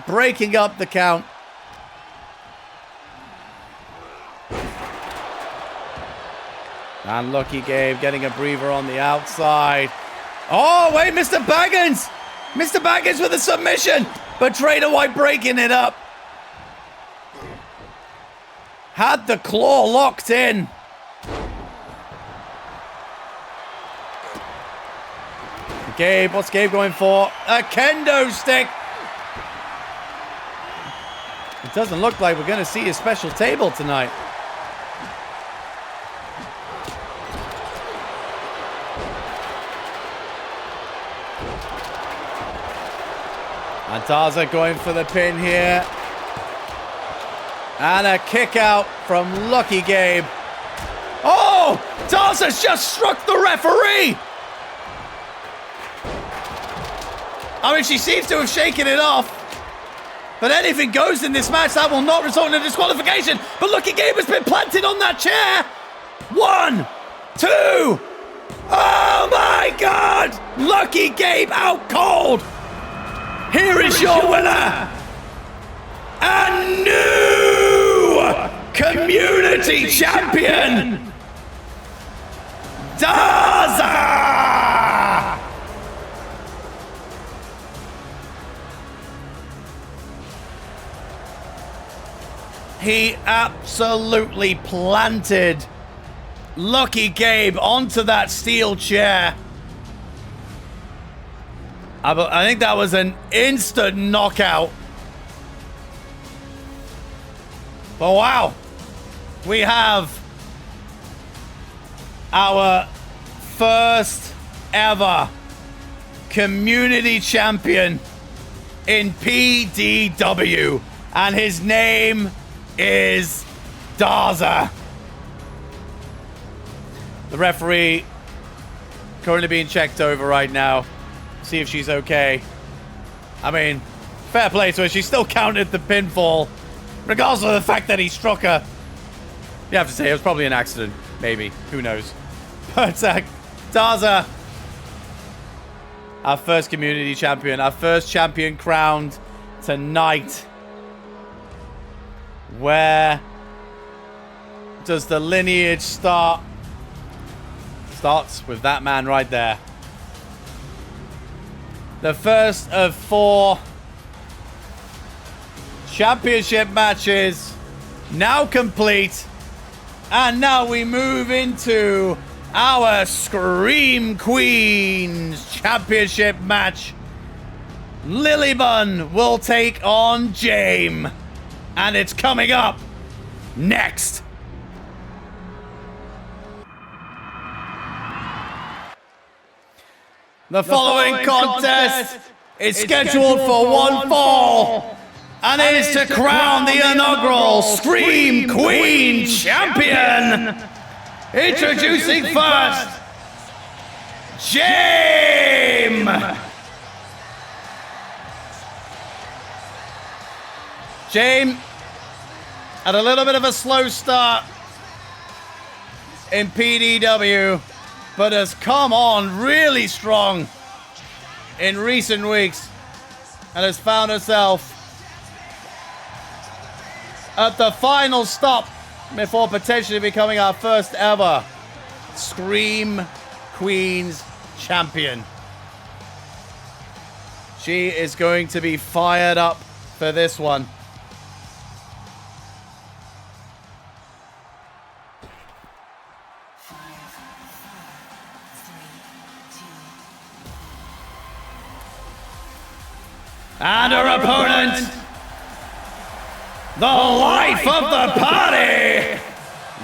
Breaking up the count. And Lucky Gabe getting a breather on the outside. Oh, wait, Mr. Baggins. Mr. Baggins with a submission. But Drayden White breaking it up. Had the claw locked in. Gabe, what's Gabe going for? A kendo stick. It doesn't look like we're going to see a special table tonight. And Darza going for the pin here. And a kick out from Lucky Gabe. Oh! Darza's just struck the referee! I mean, she seems to have shaken it off. But anything goes in this match. That will not result in a disqualification. But Lucky Gabe has been planted on that chair. 1, 2. Oh my God! Lucky Gabe out cold. Here is your winner. A new community champion, Darza! He absolutely planted Lucky Gabe onto that steel chair. I think that was an instant knockout. But wow, we have our first ever community champion in PDW, and his name is Darza. The referee currently being checked over right now. See if she's okay. I mean, fair play to her. She still counted the pinfall, regardless of the fact that he struck her. You have to say, it was probably an accident. Maybe. Who knows? But Darza, our first community champion. Our first champion crowned tonight. Where does the lineage start starts with that man right there. The first of 4 championship matches now complete. And now we move into our Scream Queens championship match. Lily Bun will take on Jame. And it's coming up next. The following contest is scheduled for one fall. And it is to crown the inaugural Scream Queen champion. Introducing first, Jame. Jame had a little bit of a slow start in PDW, but has come on really strong in recent weeks and has found herself at the final stop before potentially becoming our first ever Scream Queens champion. She is going to be fired up for this one. And her opponent, the life of the party,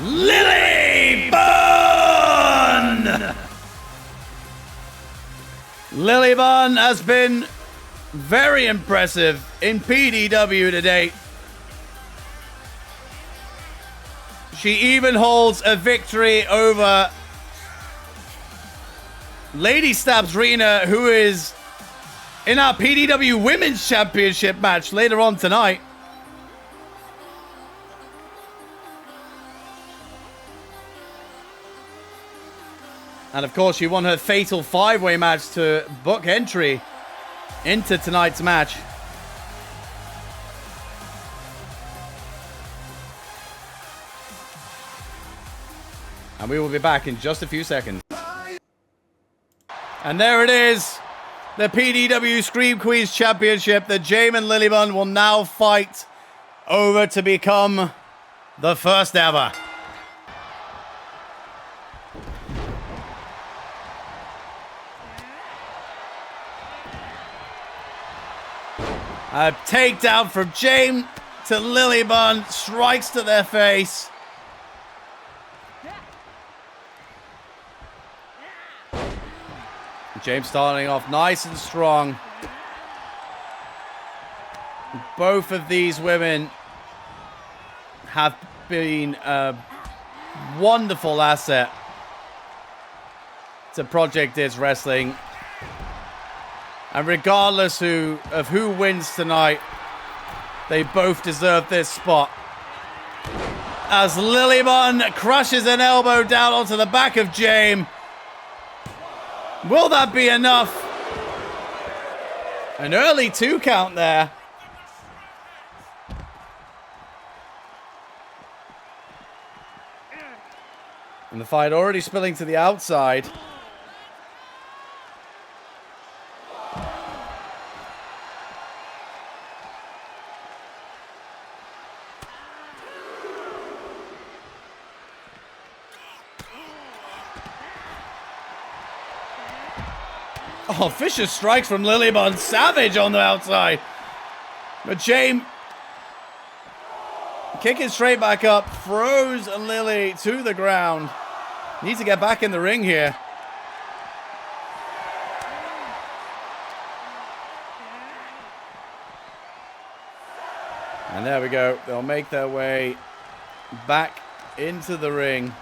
Lily Bun! Lily Bun has been very impressive in PDW to date. She even holds a victory over Lady Stabs Rena, who is in our PDW Women's Championship match later on tonight. And of course, she won her fatal 5-way match to book entry into tonight's match. And we will be back in just a few seconds. And there it is. The PDW Scream Queens Championship that Jame and Lily Bun will now fight over to become the first ever. A takedown from Jame to Lily Bun, strikes to their face. James starting off nice and strong. Both of these women have been a wonderful asset to Project Dits Wrestling. And regardless of who wins tonight, they both deserve this spot. As Lily Bun crushes an elbow down onto the back of Jame. Will that be enough? An early 2 count there. And the fight already spilling to the outside. Oh, vicious strikes from Lily Bun. Savage on the outside. But Jame kicking straight back up. Throws Lily to the ground. Needs to get back in the ring here. And there we go. They'll make their way back into the ring.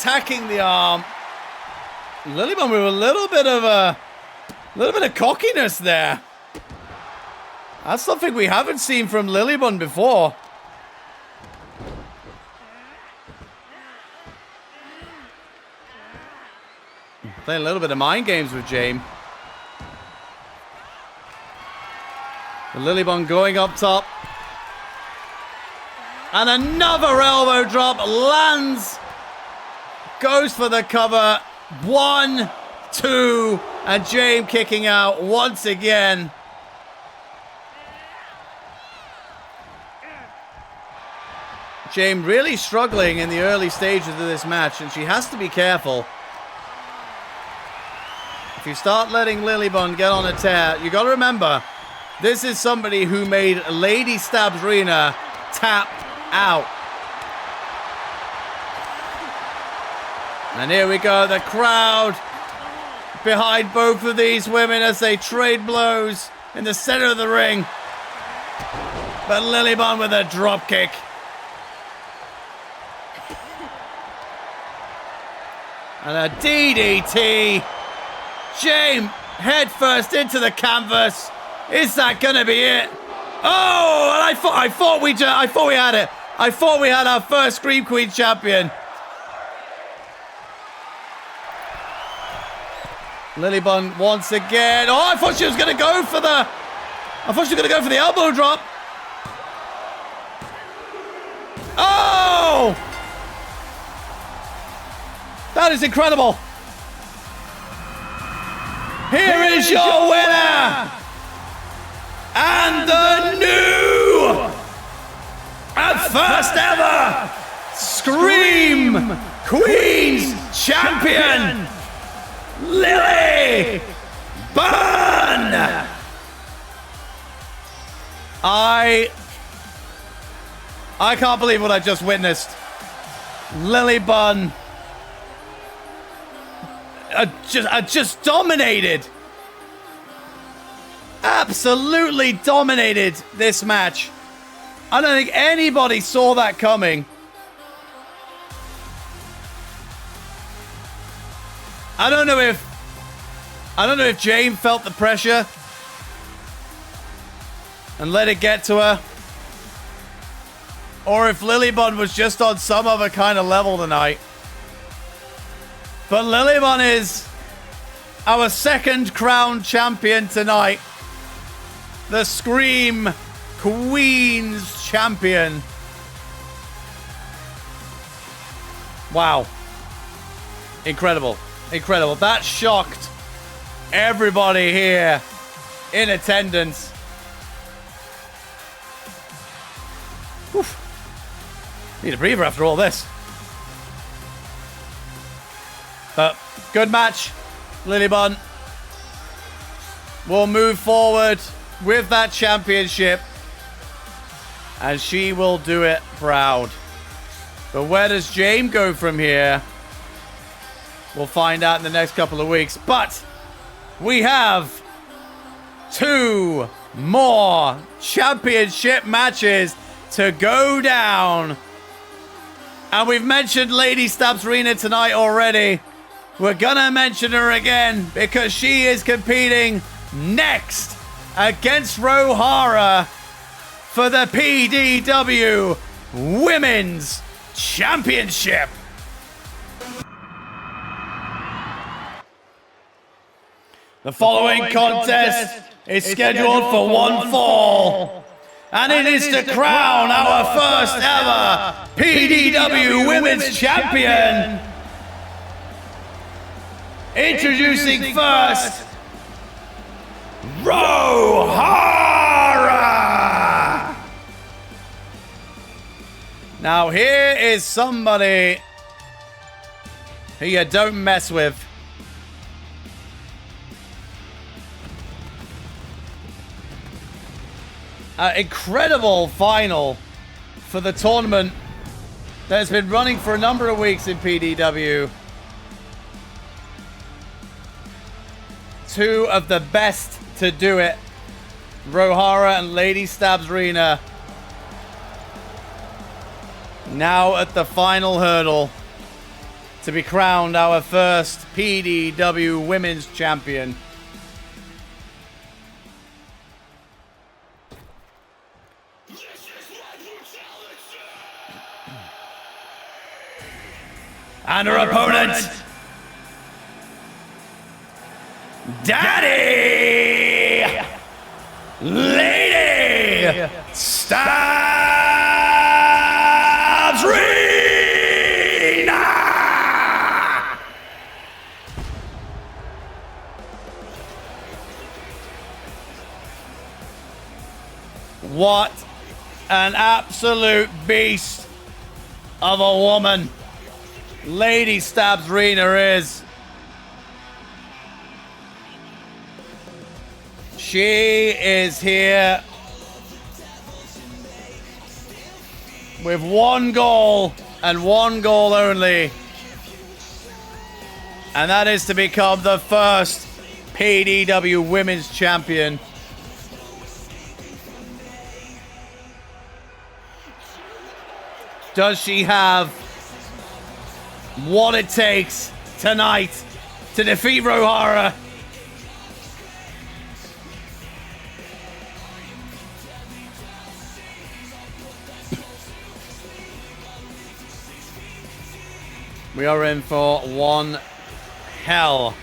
Attacking the arm. Lily Bun with a little bit of cockiness there. That's something we haven't seen from Lily Bun before. Playing a little bit of mind games with James. The Lilybond going up top. And another elbow drop lands. Goes for the cover. 1, 2, and James kicking out once again. James really struggling in the early stages of this match, and she has to be careful. If you start letting Lilybond get on a tear, you got to remember, this is somebody who made Lady Stabs Rena tap out. And here we go, the crowd behind both of these women as they trade blows in the center of the ring. But Lilybond with a drop kick. And a DDT. James head first into the canvas. Is that gonna be it? Oh, and I thought we had it. I thought we had our first Scream Queen champion. Lilybond once again. Oh, I thought she was gonna go for the elbow drop. Oh! That is incredible. Here is your winner. And the new and first ever Scream Queens champion, Lilybond. I can't believe what I just witnessed. Lilybond just dominated. Absolutely dominated this match. I don't think anybody saw that coming. I don't know if James felt the pressure and let it get to her, or if Lilybond was just on some other kind of level tonight. But Lilybond is our second crowned champion tonight. The Scream Queens champion. Wow. Incredible. Incredible. That shocked everybody here in attendance. Oof. Need a breather after all this. But good match. Lilybond will move forward with that championship, and she will do it proud. But where does James go from here? We'll find out in the next couple of weeks. But we have 2 more championship matches to go down. And we've mentioned Lady Stabs Rena tonight already. We're gonna mention her again because she is competing next against Rohara for the PDW Women's Championship. The following contest is scheduled for one fall, and it is to crown our first ever PDW Women's Champion. Introducing first, Rohara. Now here is somebody who you don't mess with. An incredible final for the tournament that has been running for a number of weeks in PDW. 2 of the best to do it, Rohara and Lady Stabs Rena, now at the final hurdle to be crowned our first PDW Women's Champion. And her opponent Daddy! Lady! Stabs Rina! What an absolute beast of a woman Lady Stabs Rina is. She is here with one goal and one goal only. And that is to become the first PDW Women's Champion. Does she have what it takes tonight to defeat Rohara? We are in for one hell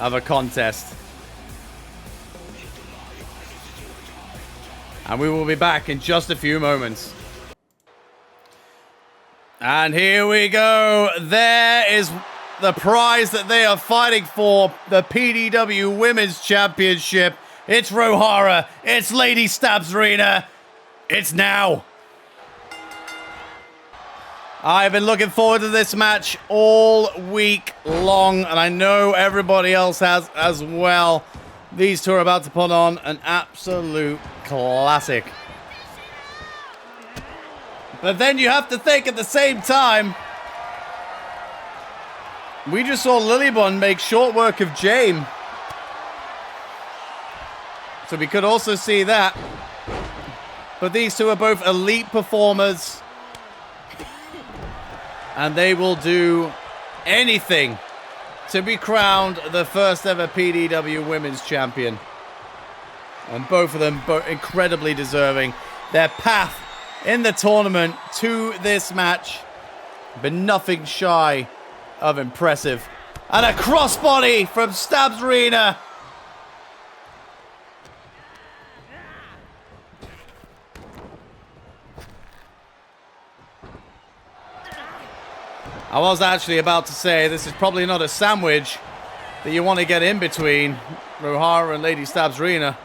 of a contest. And we will be back in just a few moments. And here we go. There is the prize that they are fighting for, the PDW Women's Championship. It's Rohara. It's Lady Stabs Rina. It's now. I've been looking forward to this match all week long, and I know everybody else has as well. These two are about to put on an absolute classic. But then you have to think at the same time, we just saw Lilybun make short work of Jame. So we could also see that. But these two are both elite performers. And they will do anything to be crowned the first ever PDW Women's Champion. And both of them incredibly deserving. Their path in the tournament to this match been nothing shy of impressive. And a crossbody from Stabs Rina. I was actually about to say this is probably not a sandwich that you want to get in between Rohara and Lady Stabs Rina.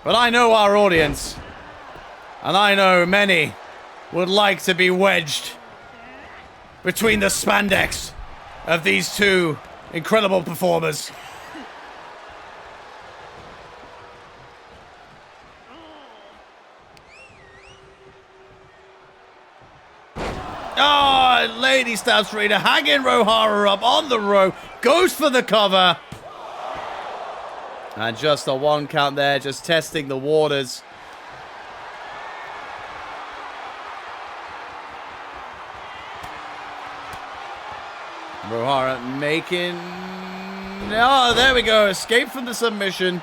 But I know our audience, and I know many would like to be wedged between the spandex of these two incredible performers. Oh, Lady Stabs Rina hanging Rohara up on the rope. Goes for the cover. And just a one count there, just testing the waters. Rohara making... Oh, there we go. Escape from the submission.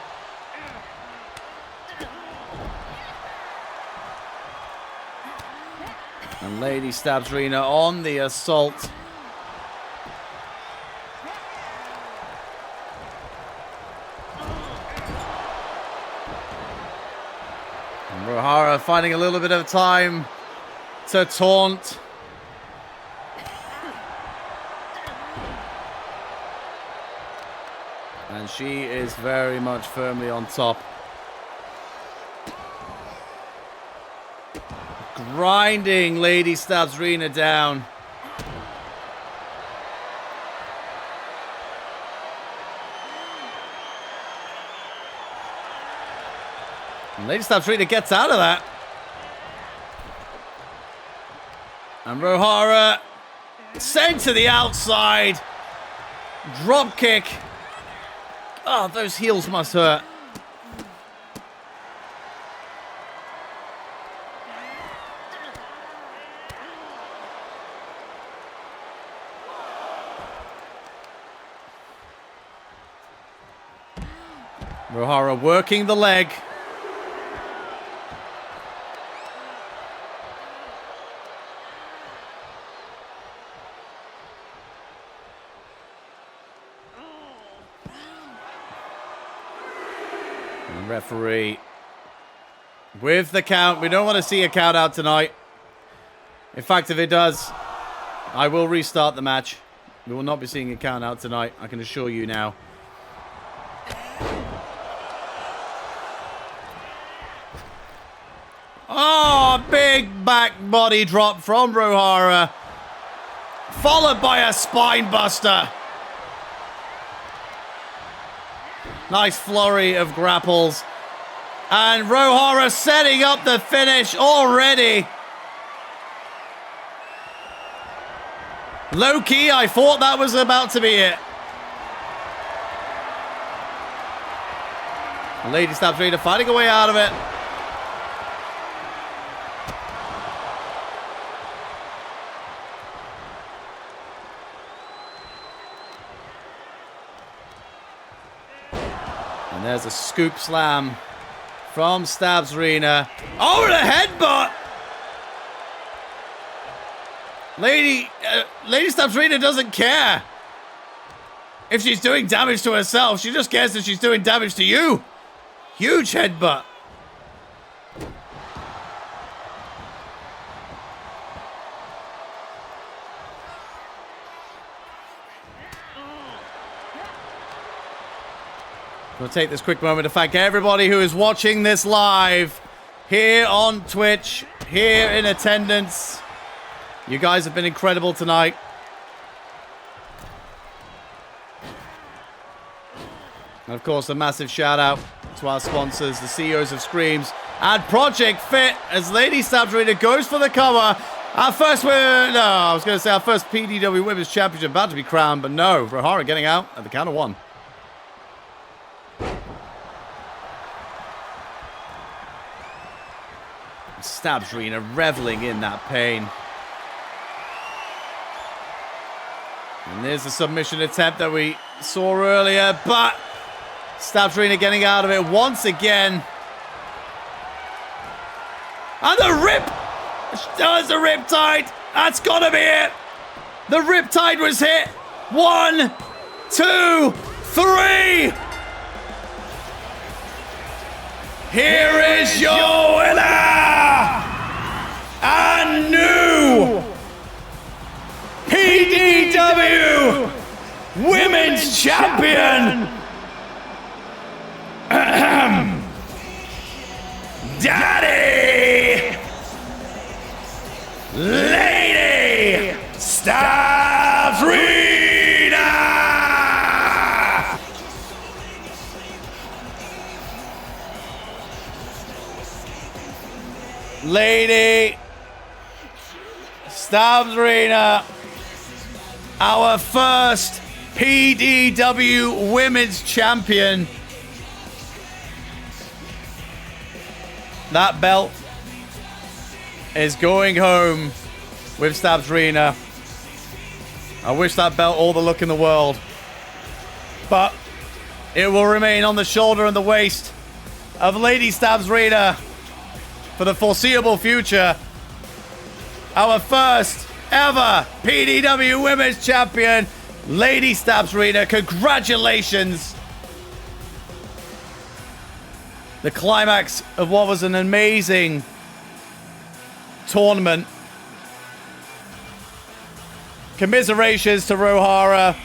And Lady Stabs Rina on the assault. And Rohara finding a little bit of time to taunt. And she is very much firmly on top. Grinding Lady Stabs Rina down. And Lady Stabs Rina gets out of that. And Rohara sent to the outside. Drop kick. Oh, those heels must hurt. Rohara working the leg. And the referee with the count. We don't want to see a count out tonight. In fact, if it does, I will restart the match. We will not be seeing a count out tonight, I can assure you now. Oh, big back body drop from Rohara. Followed by a spine buster. Nice flurry of grapples. And Rohara setting up the finish already. Low key, I thought that was about to be it. Lady Stabs Rita fighting a way out of it. And there's a scoop slam from Stabs Rita. Oh, the headbutt! Lady Stabs Rita doesn't care if she's doing damage to herself. She just cares that she's doing damage to you. Huge headbutt. We'll take this quick moment to thank everybody who is watching this live here on Twitch, here in attendance. You guys have been incredible tonight. And of course, a massive shout out to our sponsors, the CEOs of Screams and Project Fit, as Lady Stabs Rita goes for the cover. Our first our first PDW Women's Championship about to be crowned, but no, Rohara getting out at the count of 1. Stabs Rita reveling in that pain. And there's the submission attempt that we saw earlier, but Stabs Rita getting out of it once again. And the rip! Does the riptide? That's gotta be it! The riptide was hit! 1, 2, 3! Here is your winner! And new PDW Women's Champion, Daddy Lady Stabs Rita! Lady Stabs Rita, our first PDW Women's Champion. That belt is going home with Stabs Rita. I wish that belt all the luck in the world, but it will remain on the shoulder and the waist of Lady Stabs Rita for the foreseeable future. Our first ever PDW Women's Champion, Lady Stabs Rita. Congratulations. The climax of what was an amazing tournament. Commiserations to Rohara.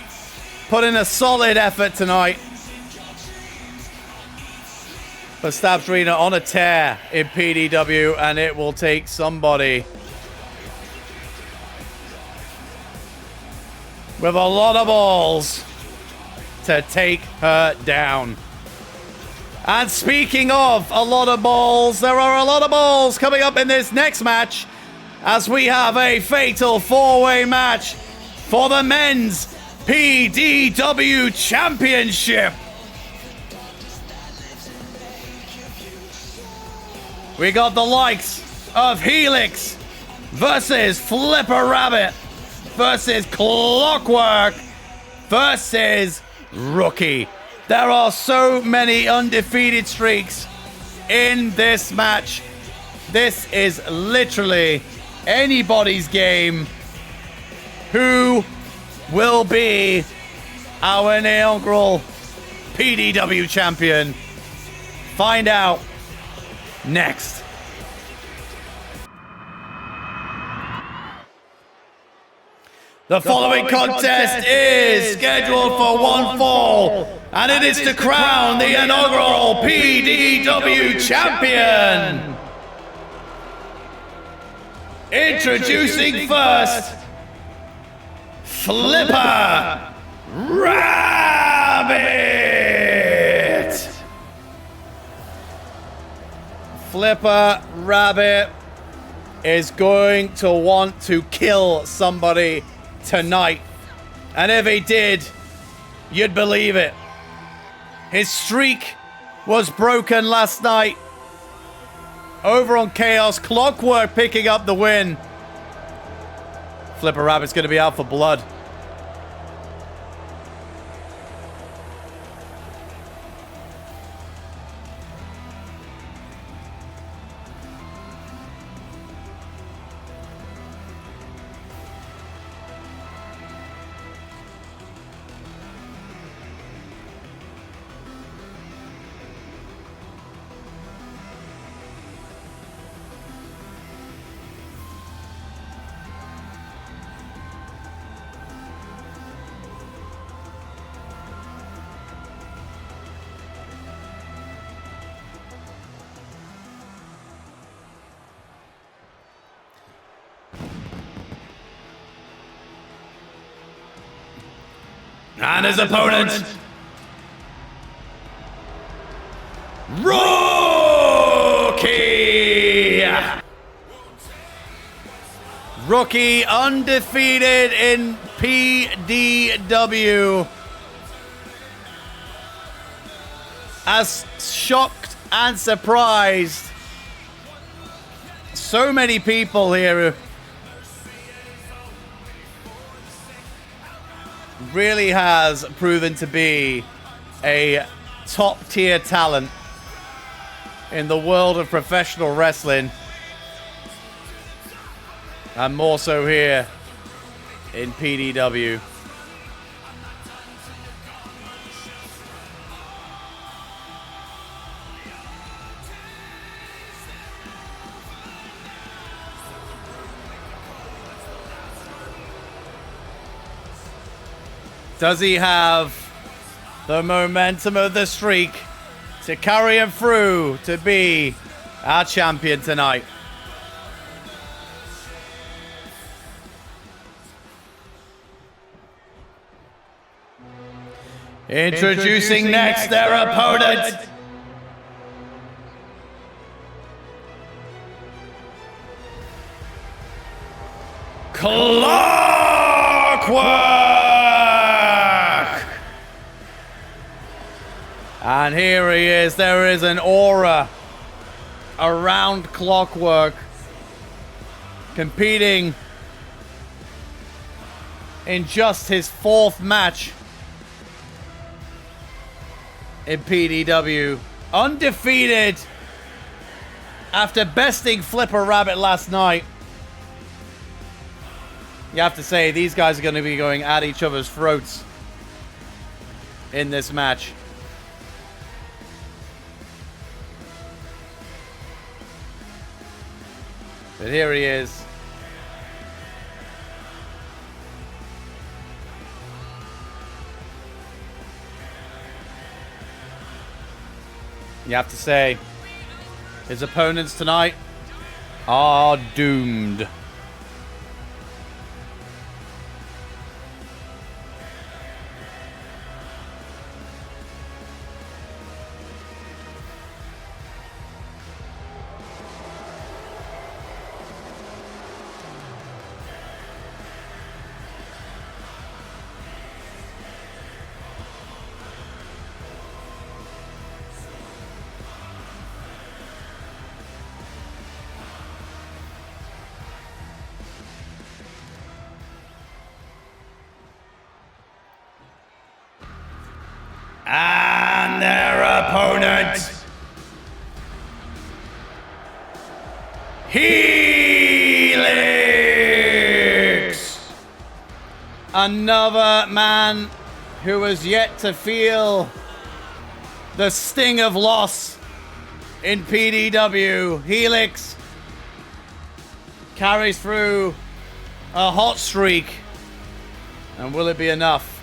Put in a solid effort tonight. But Stabs Rita on a tear in PDW, and it will take somebody with a lot of balls to take her down. And speaking of a lot of balls, there are a lot of balls coming up in this next match, as we have a fatal 4-way match for the men's PDW Championship. We got the likes of Helix versus Flipper Rabbit versus Clockwork versus Rookie. There are so many undefeated streaks in this match. This is literally anybody's game. Who will be our inaugural PDW champion. Find out next. The following contest is scheduled for one fall, and it is to crown the inaugural PDW champion. Introducing first, Flipper Rabbit. Flipper Rabbit is going to want to kill somebody tonight. And if he did, you'd believe it. His streak was broken last night. Over on Chaos, Clockwork picking up the win. Flipper Rabbit's going to be out for blood. And his opponent, Rookie! Rookie undefeated in PDW. As shocked and surprised so many people here. Really has proven to be a top-tier talent in the world of professional wrestling, and more so here in PDW. Does he have the momentum of the streak to carry him through to be our champion tonight? Introducing next their opponent, Clockwork! And here he is. There is an aura around Clockwork, competing in just his 4th match in PDW. Undefeated after besting Flipper Rabbit last night. You have to say, these guys are going to be going at each other's throats in this match. But here he is. You have to say, his opponents tonight are doomed. And their opponent, Helix! Another man who has yet to feel the sting of loss in PDW. Helix carries through a hot streak. And will it be enough?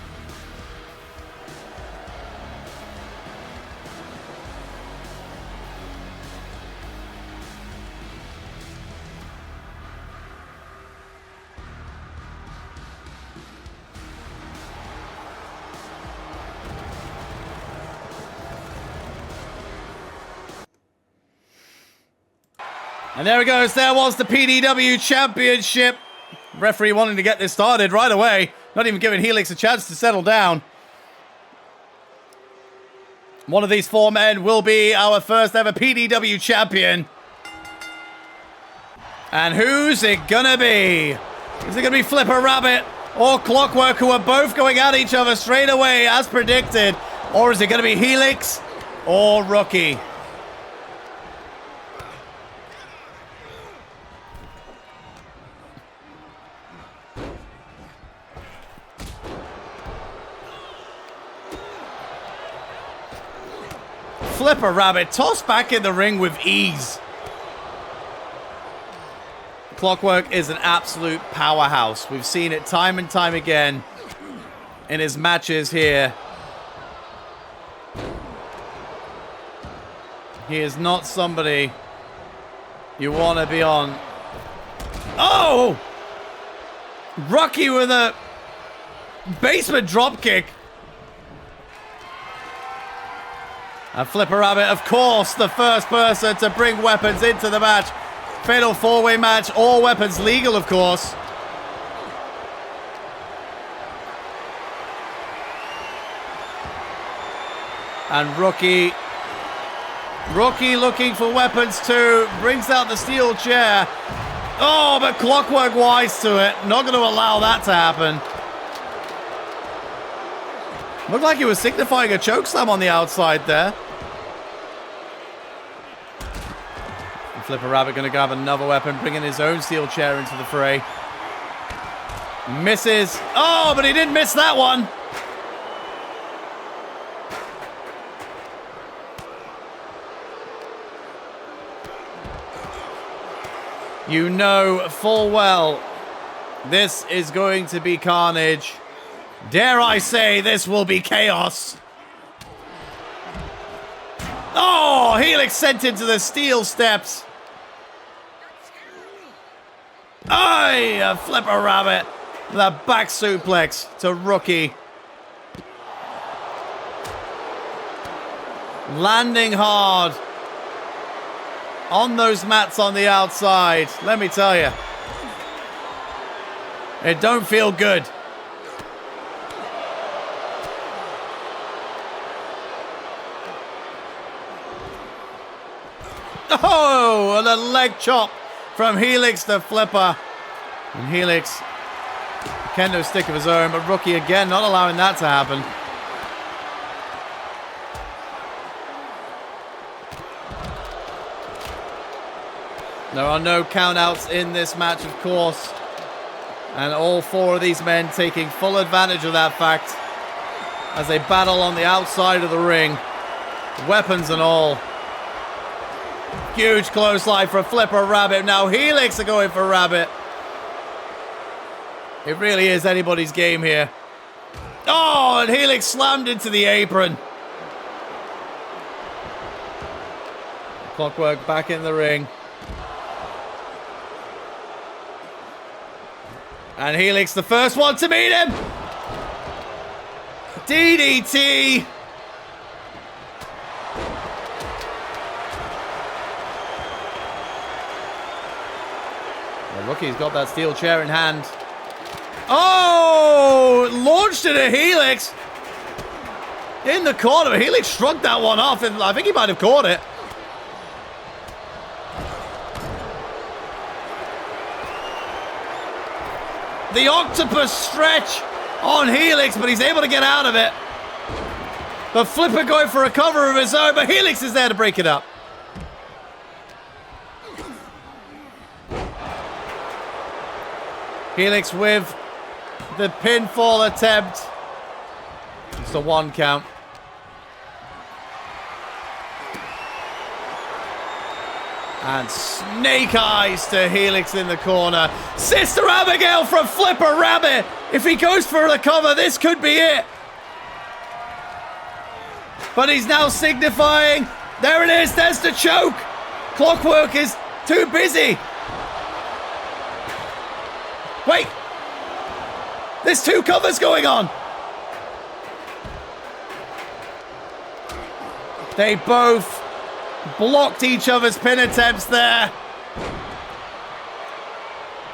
And there it goes. There was the PDW Championship. Referee wanting to get this started right away. Not even giving Helix a chance to settle down. One of these four men will be our first ever PDW champion. And who's it gonna be? Is it gonna be Flipper Rabbit or Clockwork, who are both going at each other straight away as predicted? Or is it gonna be Helix or Rookie? Flipper Rabbit tossed back in the ring with ease. Clockwork is an absolute powerhouse. We've seen it time and time again in his matches here. He is not somebody you want to be on. Oh! Rocky with a basement dropkick. And Flipper Rabbit, of course, the first person to bring weapons into the match. Fatal four-way match, all weapons legal, of course. And Rookie looking for weapons too, brings out the steel chair. Oh, but Clockwork wise to it, not going to allow that to happen. Looked like he was signifying a chokeslam on the outside there. And Flipper Rabbit going to grab another weapon, bringing his own steel chair into the fray. Misses. Oh, but he didn't miss that one. You know full well this is going to be carnage. Dare I say this will be chaos. Oh, Helix sent into the steel steps. Aye, a Flipper Rabbit. The back suplex to Rookie. Landing hard on those mats on the outside. Let me tell you, it don't feel good. Oh, and a leg chop from Helix to Flipper. And Helix, kendo stick of his own, but Rookie again not allowing that to happen. There are no countouts in this match, of course. And all four of these men taking full advantage of that fact as they battle on the outside of the ring. Weapons and all. Huge clothesline for Flipper Rabbit. Now Helix are going for Rabbit. It really is anybody's game here. Oh, and Helix slammed into the apron. Clockwork back in the ring. And Helix, the first one to meet him. DDT. The Rookie's got that steel chair in hand. Oh, launched it at Helix. In the corner, Helix shrugged that one off, and I think he might have caught it. The octopus stretch on Helix, but he's able to get out of it. But Flipper going for a cover of his own, but Helix is there to break it up. Helix with the pinfall attempt. It's a 1 count. And snake eyes to Helix in the corner. Sister Abigail from Flipper Rabbit. If he goes for the cover, this could be it. But he's now signifying. There it is. There's the choke. Clockwork is too busy. Wait. There's two covers going on. They both blocked each other's pin attempts there.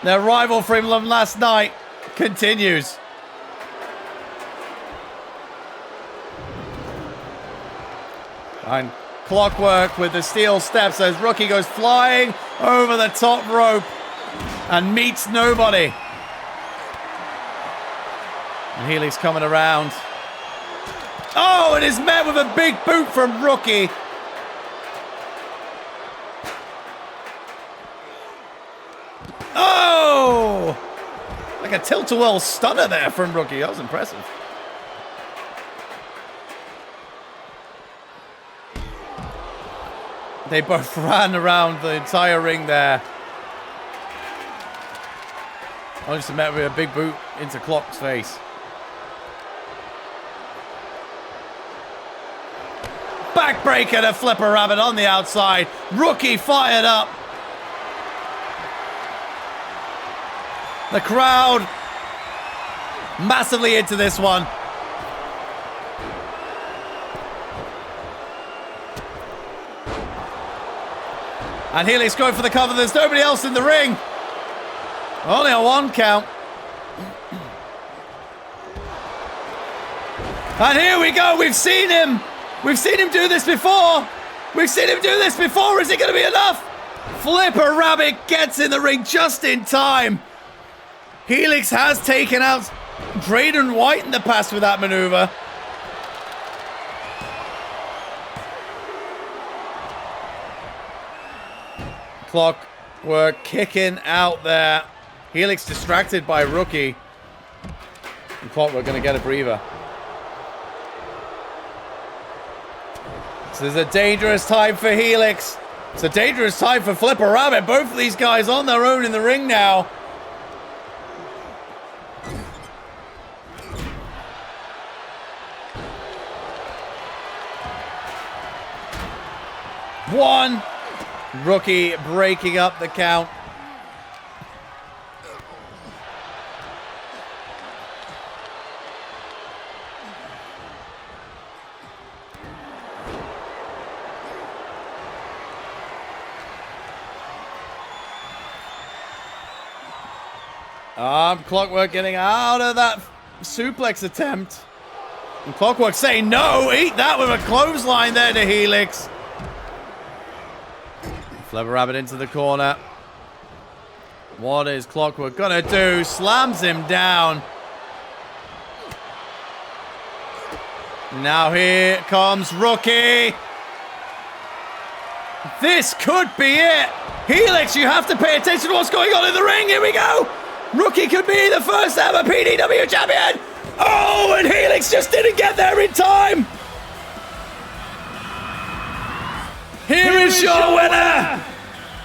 Their rival from last night continues. And Clockwork with the steel steps as Rookie goes flying over the top rope and meets nobody. And Helix coming around. Oh, it is met with a big boot from Rookie. Oh! Like a tilt-a-whirl stunner there from Rookie. That was impressive. They both ran around the entire ring there. I just met with a big boot into Clock's face. Backbreaker to Flipper Rabbit on the outside. Rookie fired up. The crowd massively into this one. And Helix going for the cover. There's nobody else in the ring. Only a 1 count. And here we go. We've seen him. We've seen him do this before. We've seen him do this before. Is it going to be enough? Flipper Rabbit gets in the ring just in time. Helix has taken out Drayden White in the past with that maneuver. Clockwork kicking out there. Helix distracted by Rookie. And Clockwork going to get a breather. So this is a dangerous time for Helix. It's a dangerous time for Flipper Rabbit. Both of these guys on their own in the ring now. One. Rookie breaking up the count. Clockwork getting out of that suplex attempt. And Clockwork saying no, eat that with a clothesline there to Helix. Flipper Rabbit into the corner. What is Clockwork gonna do? Slams him down. Now here comes Rookie. This could be it. Helix, you have to pay attention to what's going on in the ring. Here we go. Rookie could be the first ever PDW champion. Oh, and Helix just didn't get there in time. Here is your winner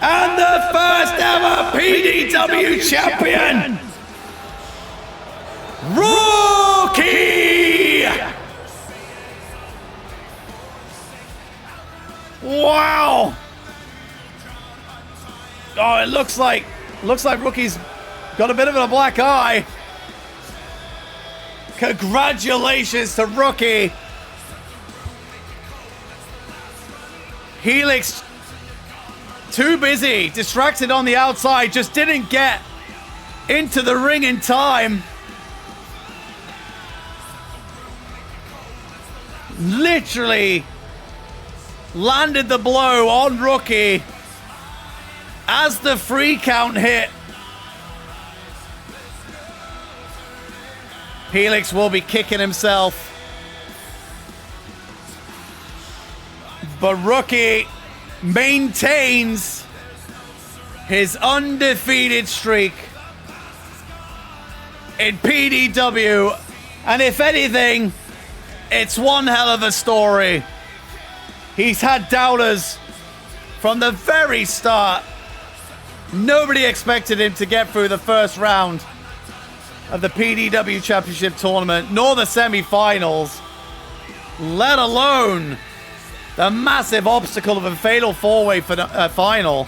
and the first ever PDW champion, Rookie. Wow. Oh, it looks like Rookie's got a bit of a black eye. Congratulations to Rookie. Helix, too busy, distracted on the outside, just didn't get into the ring in time. Literally landed the blow on Rookie as the 3 count hit. Helix will be kicking himself. But Rookie maintains his undefeated streak in PDW. And if anything, it's one hell of a story. He's had doubters From the very start, nobody expected him to get through the first round of the PDW Championship Tournament, nor the semi-finals, let alone the massive obstacle of a fatal four-way final.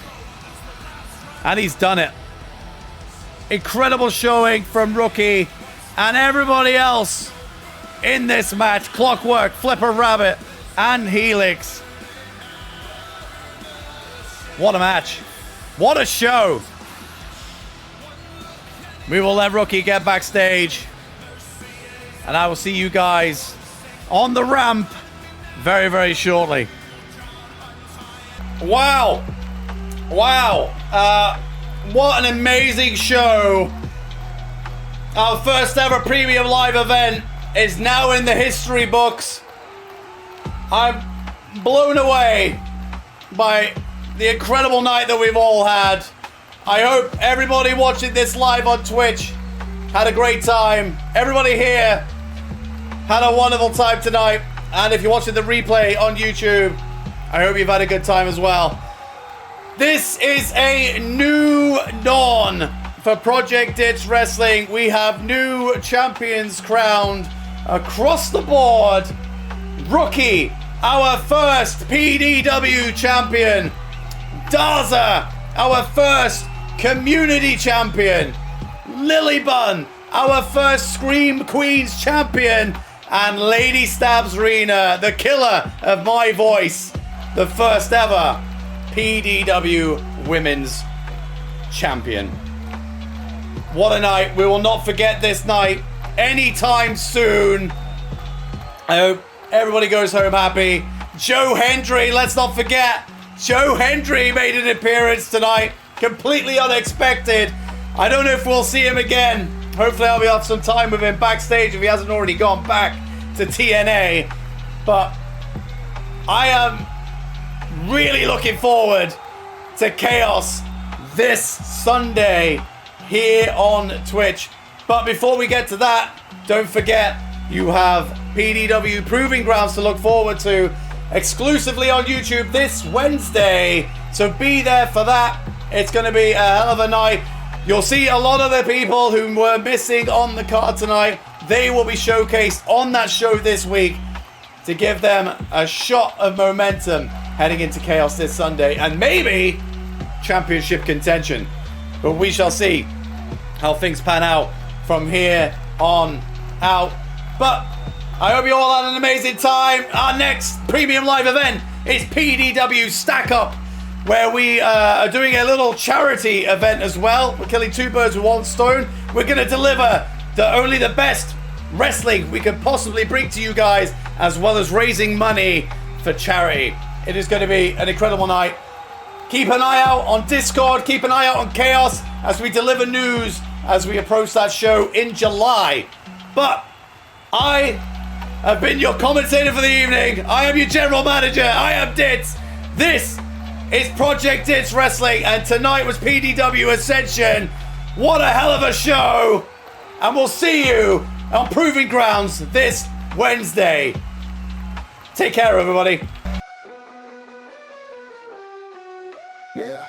And he's done it. Incredible showing from Rookie and everybody else in this match. Clockwork, Flipper Rabbit, and Helix. What a match. What a show. We will let Rookie get backstage. And I will see you guys on the ramp very, very shortly. Wow. Wow. What an amazing show. Our first ever premium live event is now in the history books. I'm blown away by the incredible night that we've all had. I hope everybody watching this live on Twitch had a great time. Everybody here had a wonderful time tonight. And if you're watching the replay on YouTube, I hope you've had a good time as well. This is a new dawn for Project Dits Wrestling. We have new champions crowned across the board. Rookie, our first PDW champion. Daza, our first community champion. Lilybun, our first Scream Queens champion. And Lady Stabs Rena, the killer of my voice, the first ever PDW Women's Champion. What a night. We will not forget this night anytime soon. I hope everybody goes home happy. Joe Hendry, let's not forget. Joe Hendry made an appearance tonight. Completely unexpected. I don't know if we'll see him again. Hopefully I'll be have some time with him backstage if he hasn't already gone back to TNA. But I am really looking forward to Chaos this Sunday here on Twitch. But before we get to that, don't forget you have PDW Proving Grounds to look forward to exclusively on YouTube this Wednesday. So be there for that. It's going to be a hell of a night. You'll see a lot of the people who were missing on the card tonight. They will be showcased on that show this week to give them a shot of momentum heading into Chaos this Sunday and maybe championship contention. But we shall see how things pan out from here on out. But I hope you all had an amazing time. Our next premium live event is PDW Stack Up, where we are doing a little charity event as well. We're killing two birds with one stone. We're going to deliver only the best wrestling we could possibly bring to you guys, as well as raising money for charity. It is going to be an incredible night. Keep an eye out on Discord. Keep an eye out on Chaos as we deliver news as we approach that show in July. But I have been your commentator for the evening. I am your general manager. I am Dits. This is Project Dits Wrestling, and tonight was PDW Ascension. What a hell of a show. And we'll see you on Proving Grounds this Wednesday. Take care, everybody. Yeah.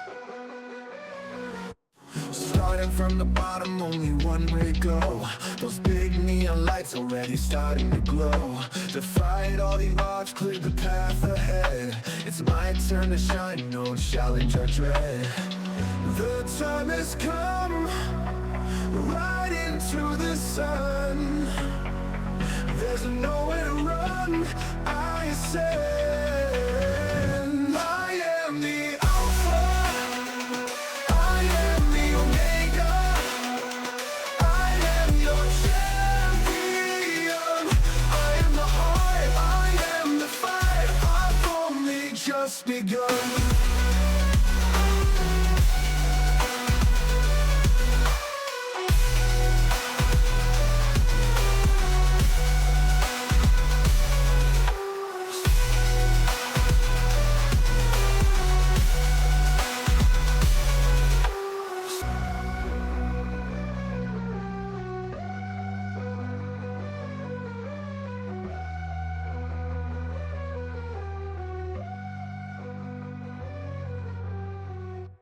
Starting from the bottom, only one way to go. Those big neon lights already starting to glow. To fight all the odds, clear the path ahead. It's my turn to shine, no challenge or dread. The time has come, right into the sun. There's nowhere to run, I ascend. I am the Alpha, I am the Omega, I am your champion. I am the heart, I am the fight, I've only just begun.